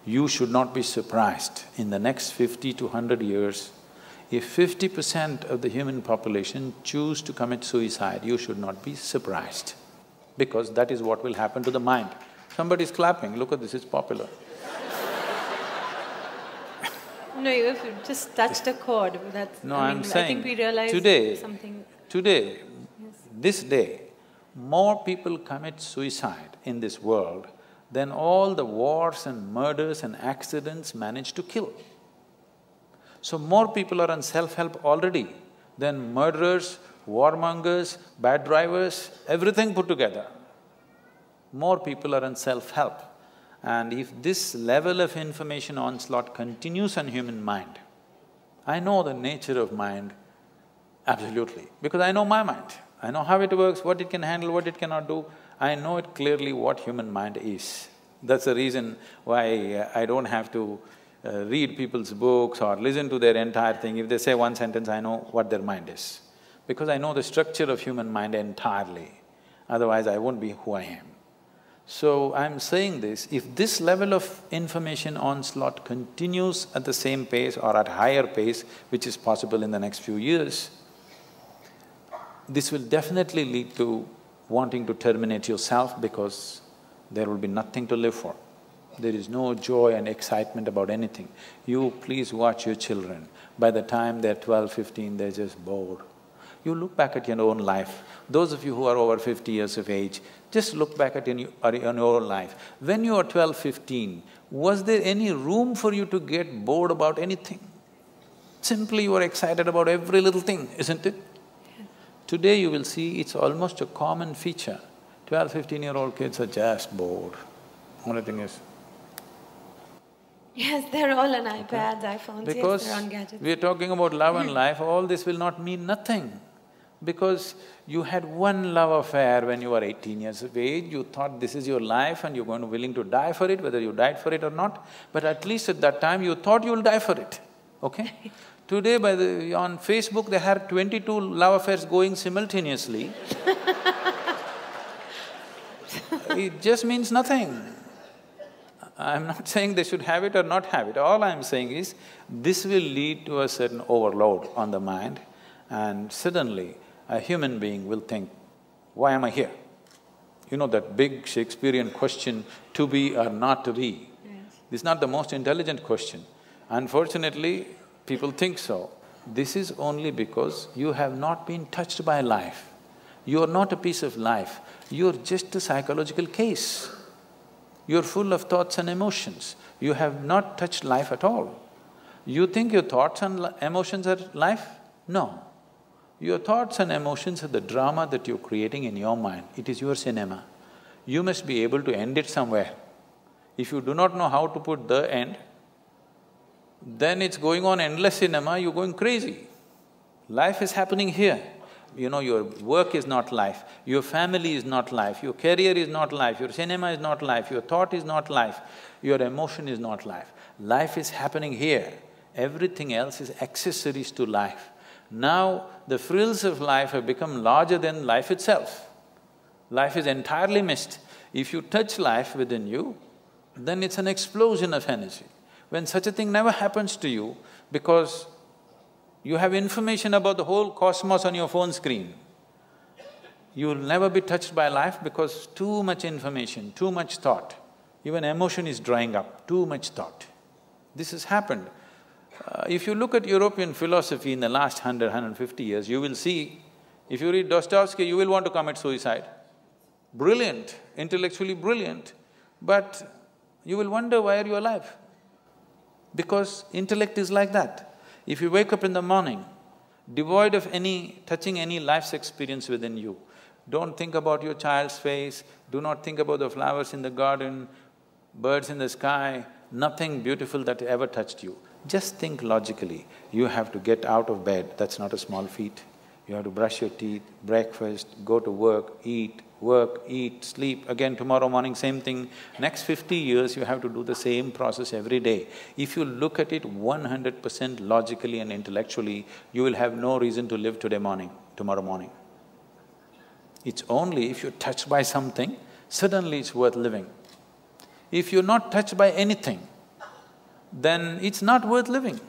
you should not be surprised in the next 50 to 100 years, if 50% of the human population choose to commit suicide, you should not be surprised, because that is what will happen to the mind. Somebody's clapping, look at this, it's popular. No, you've just touched a chord, that's… No, I mean, saying, I think we realize something… Today, Yes. this day, more people commit suicide in this world than all the wars and murders and accidents manage to kill. So more people are on self-help already than murderers, warmongers, bad drivers, everything put together. More people are on self-help. And if this level of information onslaught continues on human mind, I know the nature of mind absolutely, because I know my mind. I know how it works, what it can handle, what it cannot do. I know it clearly what human mind is. That's the reason why I don't have to read people's books or listen to their entire thing. If they say one sentence, I know what their mind is, because I know the structure of human mind entirely. Otherwise, I won't be who I am. So, I'm saying this, if this level of information onslaught continues at the same pace or at higher pace, which is possible in the next few years, this will definitely lead to wanting to terminate yourself, because there will be nothing to live for. There is no joy and excitement about anything. You please watch your children. By the time they're 12, 15, they're just bored. You look back at your own life. Those of you who are over 50 years of age, just look back at your own life. When you were 12, 15, was there any room for you to get bored about anything? Simply you were excited about every little thing, isn't it? Yes. Today you will see it's almost a common feature. 12, 15-year-old kids are just bored. Only thing is… Yes, they're all on iPads, iPhones, yes, they're on gadgets. Because we're talking about love and life, all this will not mean nothing. Because you had one love affair when you were 18 years of age, you thought this is your life and you're going to willing to die for it, whether you died for it or not, but at least at that time you thought you'll die for it, okay? Today on Facebook they have 22 love affairs going simultaneously. It just means nothing. I'm not saying they should have it or not have it, all I'm saying is, this will lead to a certain overload on the mind, and suddenly a human being will think, why am I here? You know that big Shakespearean question, to be or not to be? Yes. This is not the most intelligent question. Unfortunately, people think so. This is only because you have not been touched by life. You are not a piece of life, you're just a psychological case. You're full of thoughts and emotions. You have not touched life at all. You think your thoughts and emotions are life? No. Your thoughts and emotions are the drama that you're creating in your mind. It is your cinema. You must be able to end it somewhere. If you do not know how to put the end, then it's going on endless cinema, you're going crazy. Life is happening here. You know, your work is not life, your family is not life, your career is not life, your cinema is not life, your thought is not life, your emotion is not life. Life is happening here. Everything else is accessories to life. Now, the frills of life have become larger than life itself. Life is entirely missed. If you touch life within you, then it's an explosion of energy. When such a thing never happens to you, because you have information about the whole cosmos on your phone screen, you will never be touched by life because too much information, too much thought, even emotion is drying up, too much thought. This has happened. If you look at European philosophy in the last 150 years, you will see, if you read Dostoevsky, you will want to commit suicide. Brilliant, intellectually brilliant, but you will wonder why are you alive? Because intellect is like that. If you wake up in the morning, devoid of touching any life's experience within you, don't think about your child's face, do not think about the flowers in the garden, birds in the sky, nothing beautiful that ever touched you. Just think logically, you have to get out of bed, that's not a small feat. You have to brush your teeth, breakfast, go to work, eat, sleep, again tomorrow morning same thing. Next 50 years you have to do the same process every day. If you look at it 100% logically and intellectually, you will have no reason to live tomorrow morning. It's only if you're touched by something, suddenly it's worth living. If you're not touched by anything, then it's not worth living.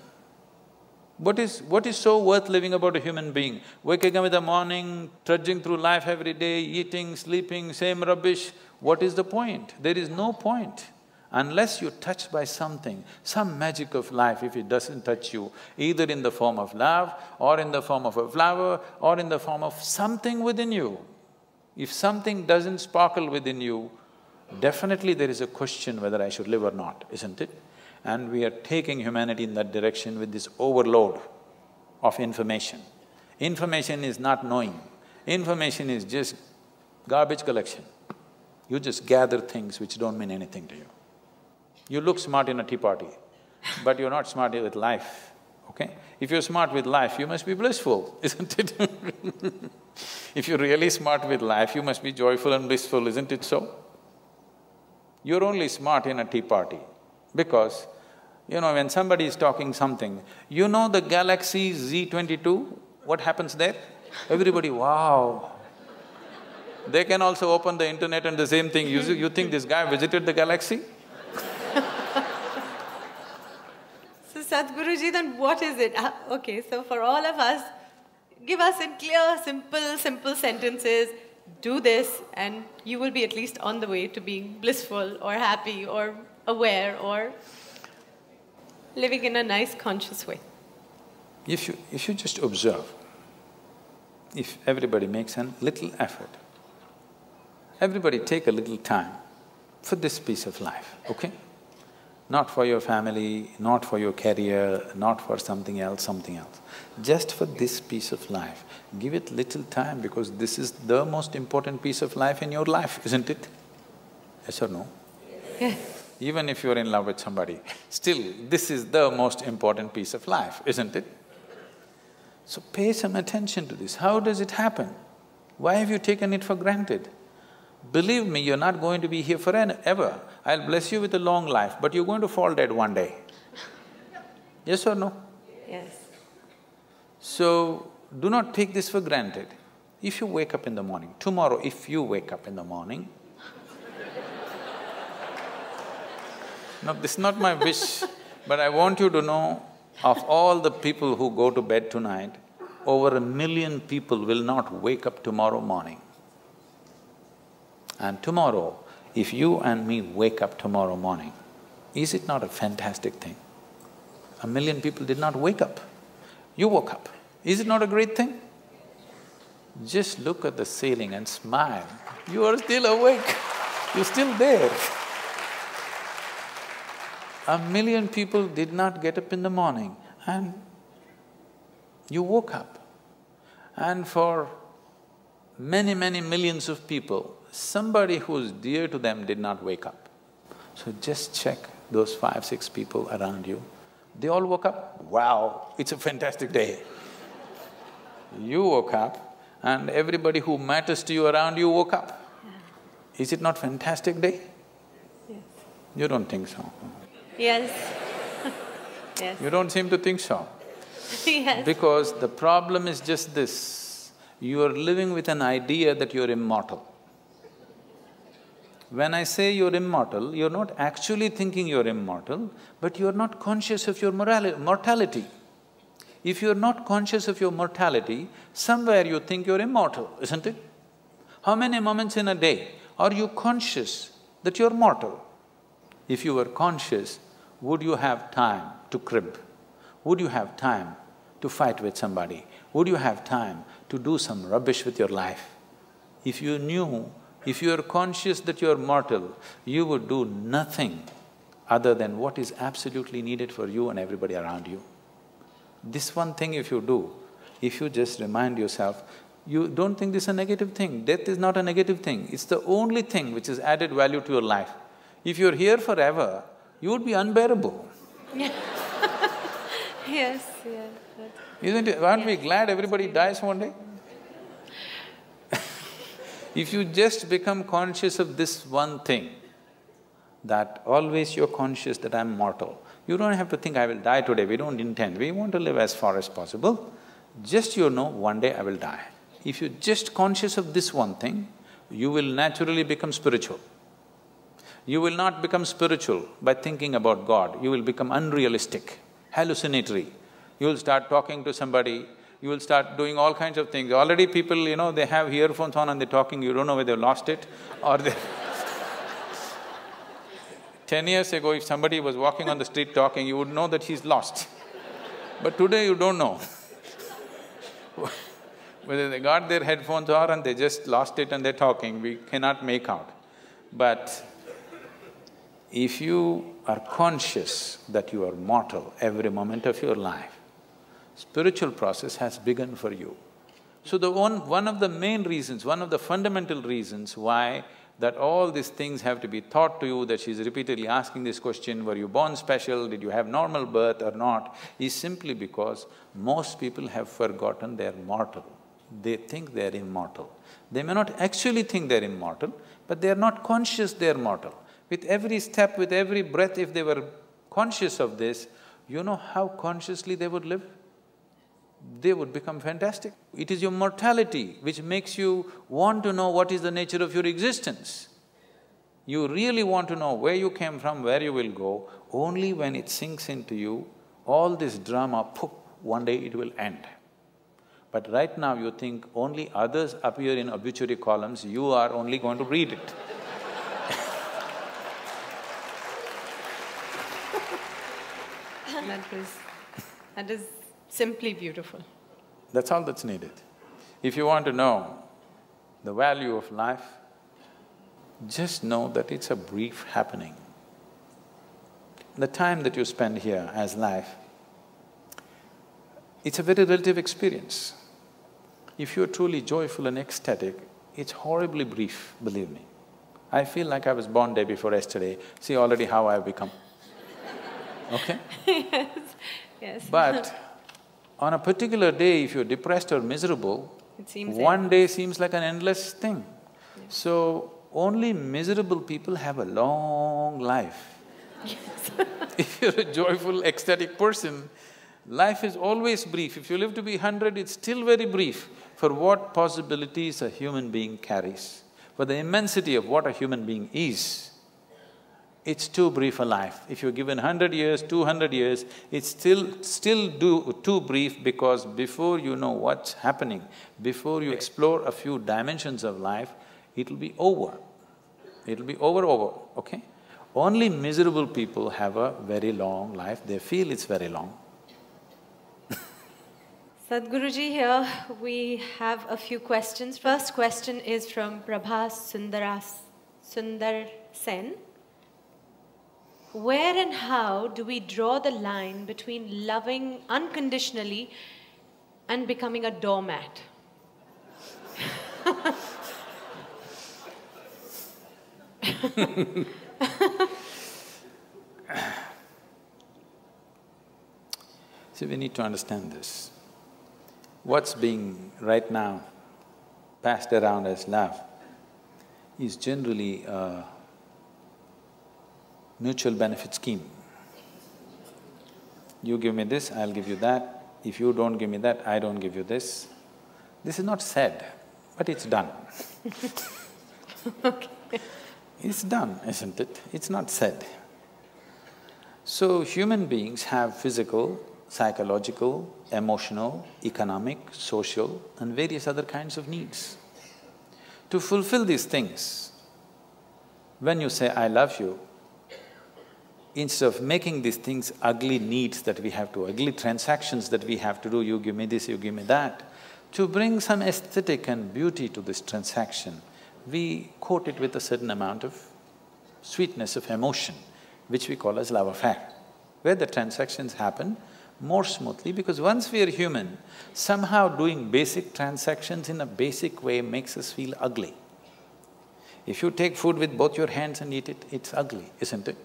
What is so worth living about a human being? Waking up in the morning, trudging through life every day, eating, sleeping, same rubbish. What is the point? There is no point. Unless you're touched by something, some magic of life, if it doesn't touch you, either in the form of love, or in the form of a flower, or in the form of something within you. If something doesn't sparkle within you, definitely there is a question whether I should live or not, isn't it? And we are taking humanity in that direction with this overload of information. Information is not knowing, information is just garbage collection. You just gather things which don't mean anything to you. You look smart in a tea party, but you're not smart with life, okay? If you're smart with life, you must be blissful, isn't it? If you're really smart with life, you must be joyful and blissful, isn't it so? You're only smart in a tea party because, when somebody is talking something, the galaxy Z22, what happens there? Everybody, wow. They can also open the internet and the same thing. You think this guy visited the galaxy? So Sadhguruji, then what is it? Okay, so for all of us, give us in clear, simple sentences, do this and you will be at least on the way to being blissful or happy or aware or living in a nice conscious way. If you just observe, if everybody makes a little effort, everybody take a little time for this piece of life, okay? Not for your family, not for your career, not for something else. Just for this piece of life, give it little time because this is the most important piece of life in your life, isn't it? Yes or no? Yes. Even if you're in love with somebody, still this is the most important piece of life, isn't it? So pay some attention to this. How does it happen? Why have you taken it for granted? Believe me, you're not going to be here forever. I'll bless you with a long life, but you're going to fall dead one day. Yes or no? Yes. So, do not take this for granted. If you wake up in the morning, tomorrow if you wake up in the morning… No, this is not my wish, but I want you to know, of all the people who go to bed tonight, over 1 million people will not wake up tomorrow morning. And tomorrow, if you and me wake up tomorrow morning, is it not a fantastic thing? 1 million people did not wake up. You woke up. Is it not a great thing? Just look at the ceiling and smile. You are still awake. You're still there. 1 million people did not get up in the morning and you woke up. And for many millions of people, somebody who's dear to them did not wake up. So just check those 5, 6 people around you. They all woke up, wow, it's a fantastic day. You woke up and everybody who matters to you around you woke up. Is it not fantastic day? Yes. You don't think so? Yes. Yes. You don't seem to think so. Yes. Because the problem is just this, you are living with an idea that you're immortal. When I say you're immortal, you're not actually thinking you're immortal, but you're not conscious of your mortality. If you're not conscious of your mortality, somewhere you think you're immortal, isn't it? How many moments in a day are you conscious that you're mortal? If you were conscious, would you have time to crib? Would you have time to fight with somebody? Would you have time to do some rubbish with your life? If you knew, if you are conscious that you are mortal, you would do nothing other than what is absolutely needed for you and everybody around you. This one thing if you do, if you just remind yourself, you don't think this is a negative thing. Death is not a negative thing, it's the only thing which has added value to your life. If you're here forever, you would be unbearable. Yes, yes. Isn't it? Aren't we glad everybody dies one day? If you just become conscious of this one thing, that always you're conscious that I'm mortal, you don't have to think, I will die today, we don't intend, we want to live as far as possible. Just one day I will die. If you're just conscious of this one thing, you will naturally become spiritual. You will not become spiritual by thinking about God, you will become unrealistic, hallucinatory. You will start talking to somebody, you will start doing all kinds of things. Already people, they have earphones on and they're talking, you don't know whether they've lost it or they… 10 years ago, if somebody was walking on the street talking, you would know that he's lost. But today you don't know whether they got their headphones on and they just lost it and they're talking, we cannot make out. But if you are conscious that you are mortal every moment of your life, spiritual process has begun for you. So one of the main reasons, one of the fundamental reasons why that all these things have to be taught to you, that she's repeatedly asking this question, were you born special, did you have normal birth or not, is simply because most people have forgotten they're mortal. They think they're immortal. They may not actually think they're immortal, but they're not conscious they're mortal. With every step, with every breath, if they were conscious of this, you know how consciously they would live? They would become fantastic. It is your mortality which makes you want to know what is the nature of your existence. You really want to know where you came from, where you will go. Only when it sinks into you, all this drama, poof, one day it will end. But right now you think only others appear in obituary columns, you are only going to read it. That is simply beautiful. That's all that's needed. If you want to know the value of life, just know that it's a brief happening. The time that you spend here as life, it's a very relative experience. If you're truly joyful and ecstatic, it's horribly brief, believe me. I feel like I was born day before yesterday, see already how I've become. Okay? Yes. But on a particular day, if you're depressed or miserable, one day seems like an endless thing. Yeah. So, only miserable people have a long life. Yes. If you're a joyful, ecstatic person, life is always brief. If you live to be 100, it's still very brief for what possibilities a human being carries, for the immensity of what a human being is. It's too brief a life. If you're given 100 years, 200 years, it's still too brief, because before you know what's happening, before you explore a few dimensions of life, it'll be over. It'll be over, okay? Only miserable people have a very long life, they feel it's very long. Sadhguruji, here we have a few questions. First question is from Prabhas Sundar Sen. Where and how do we draw the line between loving unconditionally and becoming a doormat? See, we need to understand this. What's being right now passed around as love is generally a mutual benefit scheme. You give me this, I'll give you that. If you don't give me that, I don't give you this. This is not said, but it's done. Okay. It's done, isn't it? It's not said. So, human beings have physical, psychological, emotional, economic, social and various other kinds of needs. To fulfill these things, when you say, I love you, instead of making these things ugly needs that we have to, ugly transactions that we have to do, you give me this, you give me that, to bring some aesthetic and beauty to this transaction, we coat it with a certain amount of sweetness of emotion, which we call as love affair, where the transactions happen more smoothly, because once we are human, somehow doing basic transactions in a basic way makes us feel ugly. If you take food with both your hands and eat it, it's ugly, isn't it?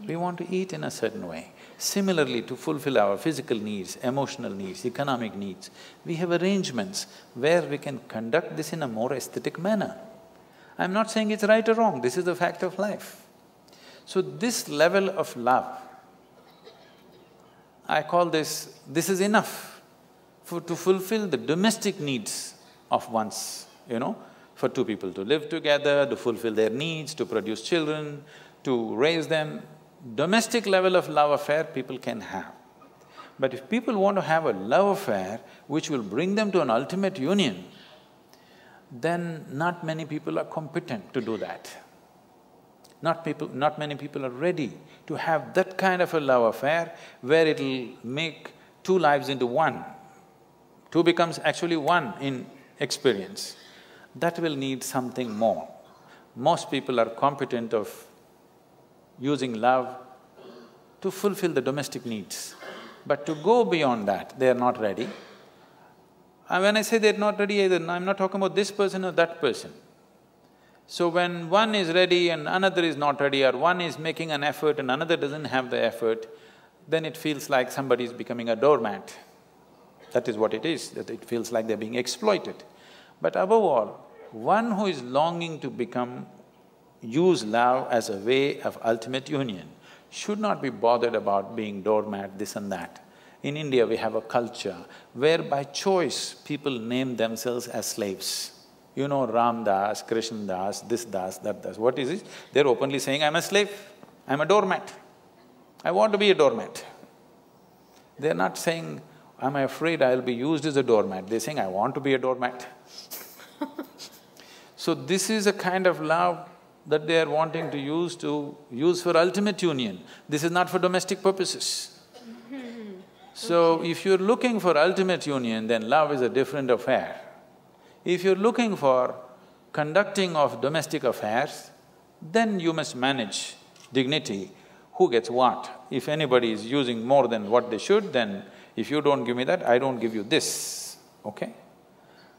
We want to eat in a certain way. Similarly, to fulfill our physical needs, emotional needs, economic needs, we have arrangements where we can conduct this in a more aesthetic manner. I'm not saying it's right or wrong, this is the fact of life. So this level of love, I call this is enough to fulfill the domestic needs of one's, for two people to live together, to fulfill their needs, to produce children, to raise them. Domestic level of love affair people can have. But if people want to have a love affair which will bring them to an ultimate union, then not many people are competent to do that. Not many people are ready to have that kind of a love affair where it'll make two lives into one. Two becomes actually one in experience. That will need something more. Most people are competent of using love to fulfill the domestic needs. But to go beyond that, they are not ready. And when I say they're not ready either, I'm not talking about this person or that person. So when one is ready and another is not ready, or one is making an effort and another doesn't have the effort, then it feels like somebody is becoming a doormat. That is what it is, that it feels like they're being exploited. But above all, one who is longing to use love as a way of ultimate union should not be bothered about being doormat, this and that. In India, we have a culture where by choice people name themselves as slaves. You know, Ram Das, Krishna Das, this Das, that Das. What is it? They're openly saying, I'm a slave, I'm a doormat, I want to be a doormat. They're not saying, I'm afraid I'll be used as a doormat, they're saying, I want to be a doormat. So this is a kind of love that they are wanting to use for ultimate union. This is not for domestic purposes. So if you're looking for ultimate union, then love is a different affair. If you're looking for conducting of domestic affairs, then you must manage dignity, who gets what. If anybody is using more than what they should, then if you don't give me that, I don't give you this, okay?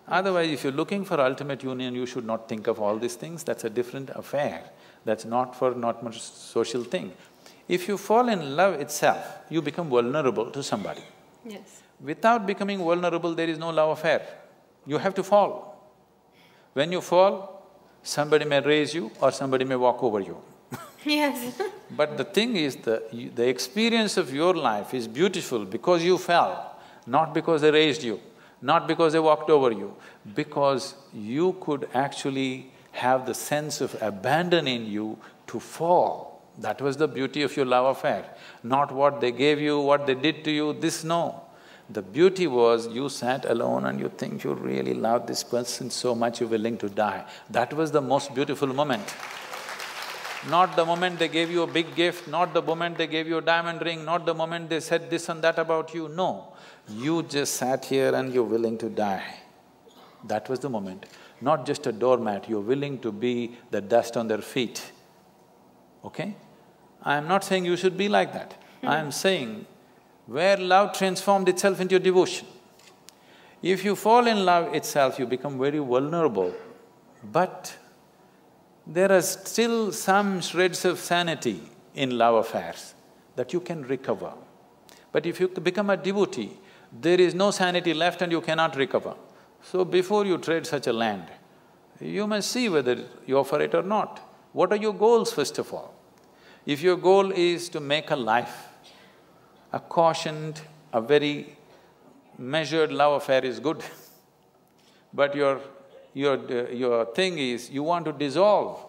Otherwise, if you're looking for ultimate union, you should not think of all these things, that's a different affair. That's not much social thing. If you fall in love itself, you become vulnerable to somebody. Yes. Without becoming vulnerable, there is no love affair. You have to fall. When you fall, somebody may raise you or somebody may walk over you. Yes. But the thing is, the experience of your life is beautiful because you fell, not because they raised you, not because they walked over you, because you could actually have the sense of abandon in you to fall. That was the beauty of your love affair, not what they gave you, what they did to you, this no. The beauty was you sat alone and you think you really love this person so much you're willing to die. That was the most beautiful moment. Not the moment they gave you a big gift, not the moment they gave you a diamond ring, not the moment they said this and that about you, no. You just sat here and you're willing to die. That was the moment. Not just a doormat, you're willing to be the dust on their feet, okay? I'm not saying you should be like that. I'm saying where love transformed itself into devotion. If you fall in love itself, you become very vulnerable, but there are still some shreds of sanity in love affairs that you can recover. But if you become a devotee, there is no sanity left and you cannot recover. So before you tread such a land, you must see whether you offer it or not. What are your goals, first of all? If your goal is to make a life, a cautioned, a very measured love affair is good. But your thing is, you want to dissolve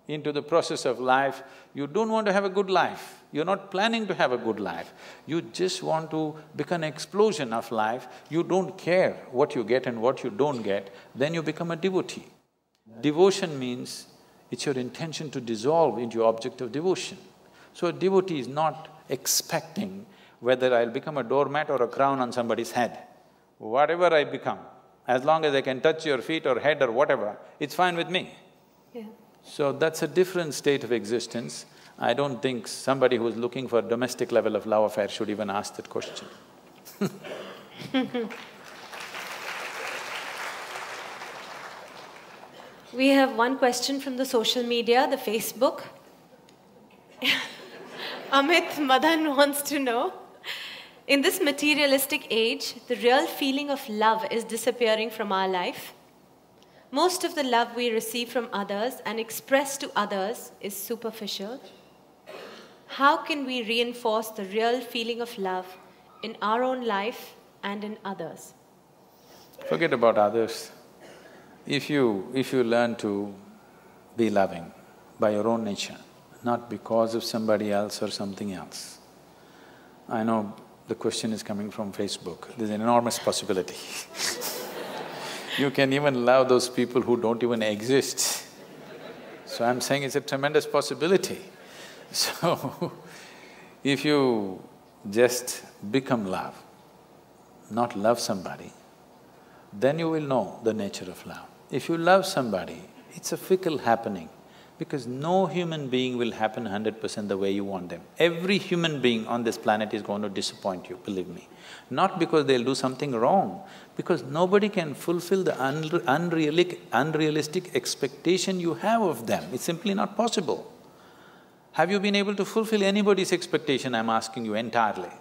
into the process of life, you don't want to have a good life, you're not planning to have a good life, you just want to become an explosion of life, you don't care what you get and what you don't get, then you become a devotee. Devotion means it's your intention to dissolve into your object of devotion. So a devotee is not expecting whether I'll become a doormat or a crown on somebody's head. Whatever I become, as long as I can touch your feet or head or whatever, it's fine with me. Yeah. So that's a different state of existence. I don't think somebody who's looking for a domestic level of love affair should even ask that question. We have one question from the social media, the Facebook. Amit Madan wants to know, in this materialistic age, the real feeling of love is disappearing from our life. Most of the love we receive from others and express to others is superficial. How can we reinforce the real feeling of love in our own life and in others? Forget about others. If you learn to be loving by your own nature, not because of somebody else or something else. I know the question is coming from Facebook, there's an enormous possibility. You can even love those people who don't even exist. So I'm saying it's a tremendous possibility. So, if you just become love, not love somebody, then you will know the nature of love. If you love somebody, it's a fickle happening, because no human being will happen 100% the way you want them. Every human being on this planet is going to disappoint you, believe me. Not because they'll do something wrong, because nobody can fulfill the unrealistic expectation you have of them. It's simply not possible. Have you been able to fulfill anybody's expectation, I'm asking you, entirely?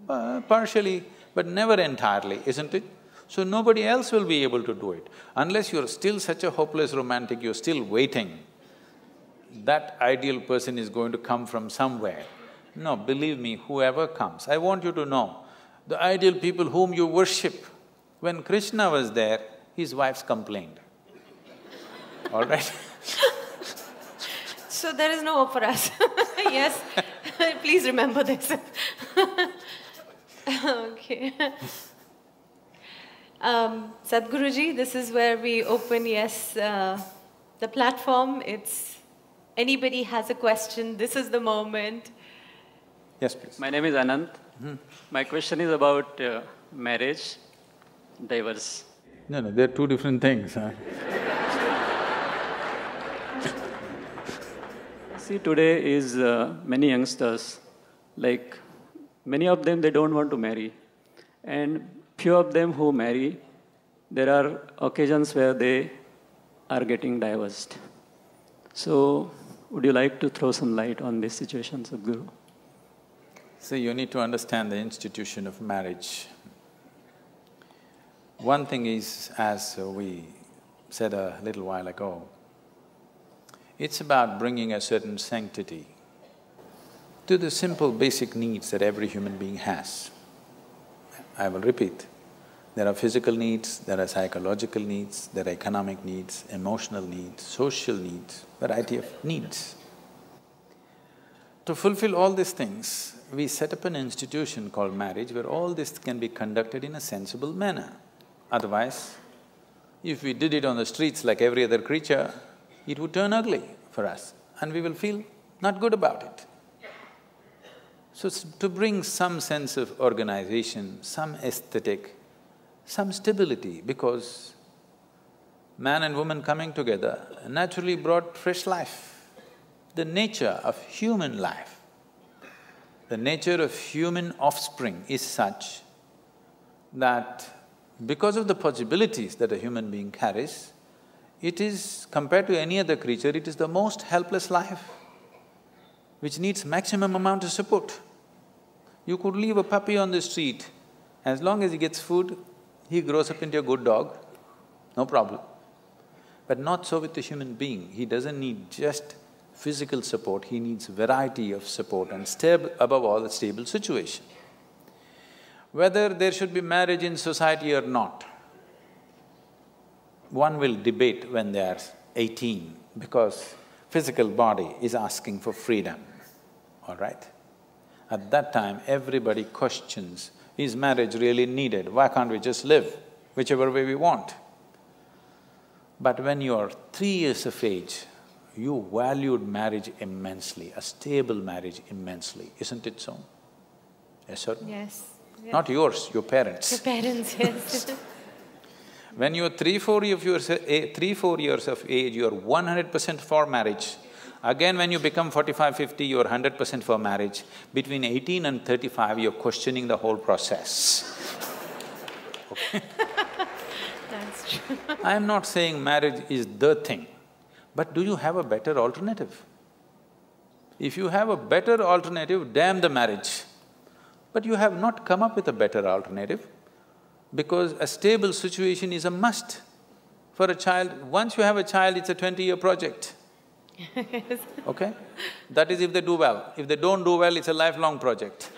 Partially, but never entirely, isn't it? So nobody else will be able to do it. Unless you're still such a hopeless romantic, you're still waiting, that ideal person is going to come from somewhere. No, believe me, whoever comes, I want you to know, the ideal people whom you worship, when Krishna was there, his wives complained, all right? So there is no hope for us. Yes, please remember this. Okay. Sadhguruji, this is where we open, the platform. It's… anybody has a question, this is the moment. Yes, please. My name is Anant. My question is about marriage, divorce. No, they're two different things, huh? See, today is many youngsters, like many of them, they don't want to marry. And few of them who marry, there are occasions where they are getting divorced. So, would you like to throw some light on this situation, Sadhguru? See, you need to understand the institution of marriage. One thing is, as we said a little while ago, it's about bringing a certain sanctity to the simple basic needs that every human being has. I will repeat, there are physical needs, there are psychological needs, there are economic needs, emotional needs, social needs, variety of needs. To fulfill all these things, we set up an institution called marriage where all this can be conducted in a sensible manner. Otherwise, if we did it on the streets like every other creature, it would turn ugly for us and we will feel not good about it. So, to bring some sense of organization, some aesthetic, some stability, because man and woman coming together naturally brought fresh life. The nature of human life, the nature of human offspring is such that because of the possibilities that a human being carries, it is, compared to any other creature, it is the most helpless life, which needs maximum amount of support. You could leave a puppy on the street, as long as he gets food, he grows up into a good dog, no problem. But not so with the human being, he doesn't need just physical support, he needs variety of support and above all, a stable situation. Whether there should be marriage in society or not, one will debate when they are 18, because physical body is asking for freedom, all right? At that time, everybody questions, is marriage really needed? Why can't we just live whichever way we want? But when you're 3 years of age, you valued marriage immensely, a stable marriage immensely, isn't it so? Yes or no? Yes. Yeah. Not yours, your parents. Your parents, yes. When you're 3-4 years of age, you're 100% for marriage. Again, when you become 45-50, you're 100% for marriage. Between 18 and 35, you're questioning the whole process. Okay? That's true. I'm not saying marriage is the thing, but do you have a better alternative? If you have a better alternative, damn the marriage. But you have not come up with a better alternative, because a stable situation is a must for a child. Once you have a child, it's a 20-year project. Yes. Okay? That is if they do well. If they don't do well, it's a lifelong project.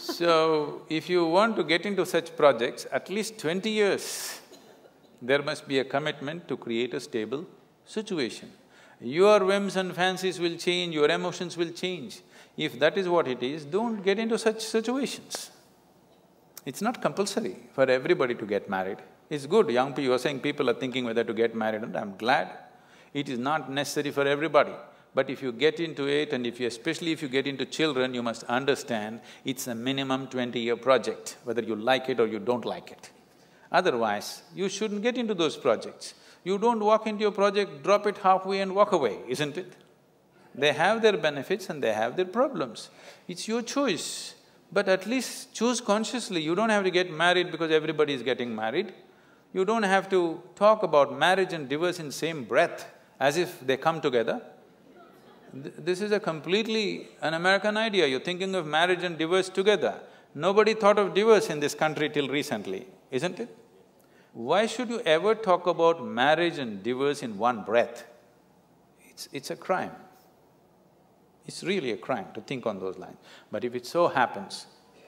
So, if you want to get into such projects, at least 20 years, there must be a commitment to create a stable situation. Your whims and fancies will change, your emotions will change. If that is what it is, don't get into such situations. It's not compulsory for everybody to get married. It's good, young people, you are saying people are thinking whether to get married, and I'm glad. It is not necessary for everybody. But if you get into it, and especially if you get into children, you must understand it's a minimum 20-year project, whether you like it or you don't like it. Otherwise, you shouldn't get into those projects. You don't walk into your project, drop it halfway and walk away, isn't it? They have their benefits and they have their problems. It's your choice, but at least choose consciously. You don't have to get married because everybody is getting married. You don't have to talk about marriage and divorce in same breath as if they come together. This is a completely an American idea. You're thinking of marriage and divorce together. Nobody thought of divorce in this country till recently, isn't it? Why should you ever talk about marriage and divorce in one breath? It's a crime. It's really a crime to think on those lines. But if it so happens,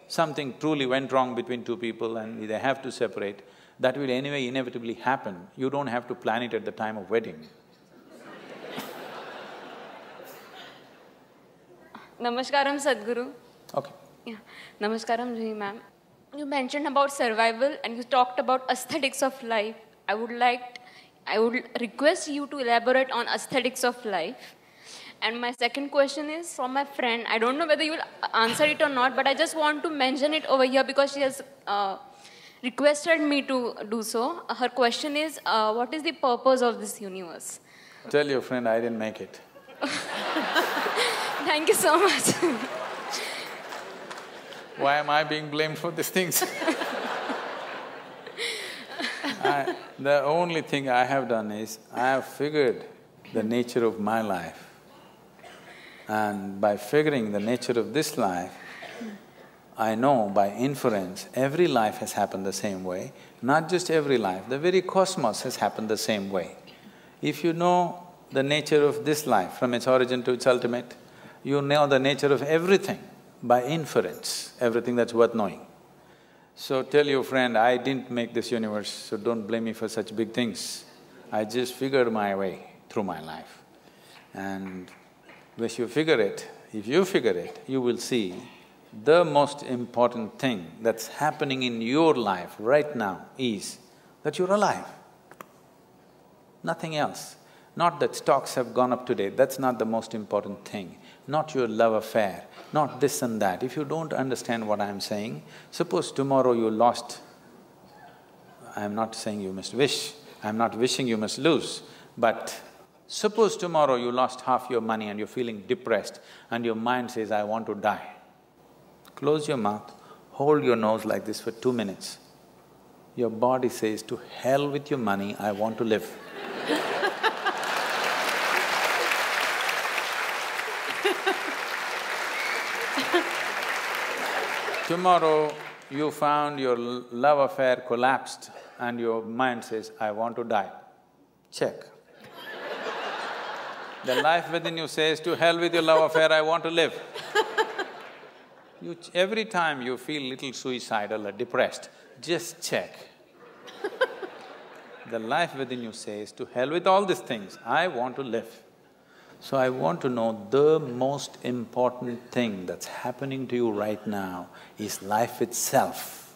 something truly went wrong between two people and they have to separate, that will anyway inevitably happen. You don't have to plan it at the time of wedding. Namaskaram, Sadhguru. Okay. Yeah. Namaskaram, Juhi ma'am. You mentioned about survival and you talked about aesthetics of life. I would request you to elaborate on aesthetics of life. And my second question is from my friend. I don't know whether you will answer it or not, but I just want to mention it over here because she has requested me to do so. Her question is, what is the purpose of this universe? Tell your friend I didn't make it. Thank you so much. Why am I being blamed for these things? The only thing I have done is, I have figured the nature of my life. And by figuring the nature of this life, I know by inference, every life has happened the same way. Not just every life, the very cosmos has happened the same way. If you know the nature of this life from its origin to its ultimate, you know the nature of everything by inference, everything that's worth knowing. So tell your friend, I didn't make this universe, so don't blame me for such big things. I just figured my way through my life. And if you figure it, you will see the most important thing that's happening in your life right now is that you're alive. Nothing else. Not that stocks have gone up today, that's not the most important thing. Not your love affair, not this and that. If you don't understand what I'm saying, suppose tomorrow you lost… I'm not saying you must wish, I'm not wishing you must lose, but suppose tomorrow you lost half your money and you're feeling depressed and your mind says, I want to die. Close your mouth, hold your nose like this for 2 minutes. Your body says, to hell with your money, I want to live. Tomorrow, you found your love affair collapsed and your mind says, I want to die. Check. The life within you says, to hell with your love affair, I want to live. Every time you feel little suicidal or depressed, just check. The life within you says, to hell with all these things, I want to live. So I want to know the most important thing that's happening to you right now is life itself,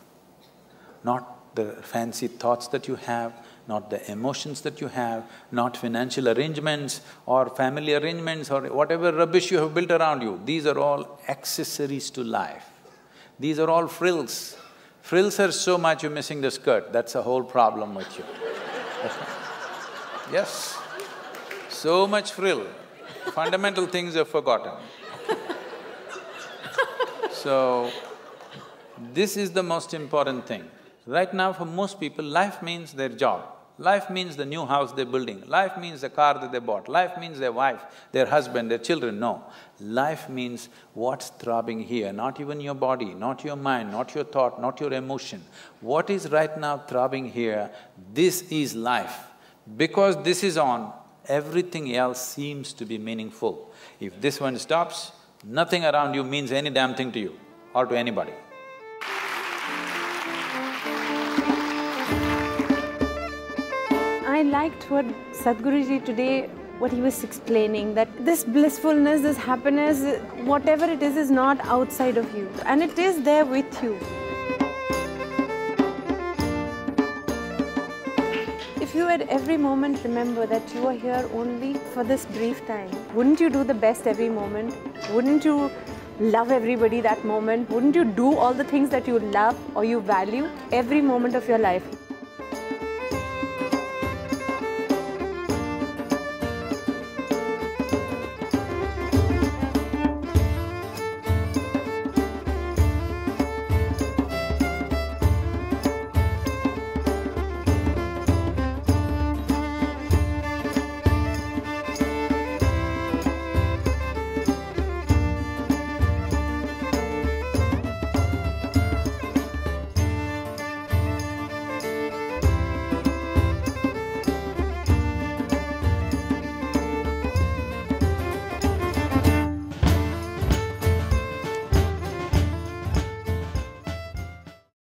not the fancy thoughts that you have, not the emotions that you have, not financial arrangements or family arrangements or whatever rubbish you have built around you. These are all accessories to life. These are all frills. Frills are so much you're missing the skirt, that's the whole problem with you. Yes, so much frill. Fundamental things are forgotten. So, this is the most important thing. Right now for most people, life means their job, life means the new house they're building, life means the car that they bought, life means their wife, their husband, their children. No, life means what's throbbing here, not even your body, not your mind, not your thought, not your emotion. What is right now throbbing here, this is life. Because this is on, everything else seems to be meaningful. If this one stops, nothing around you means any damn thing to you or to anybody. liked what Sadhguruji today, what he was explaining, that this blissfulness, this happiness, whatever it is not outside of you, and it is there with you. If you at every moment remember that you are here only for this brief time, wouldn't you do the best every moment? Wouldn't you love everybody that moment? Wouldn't you do all the things that you love or you value every moment of your life?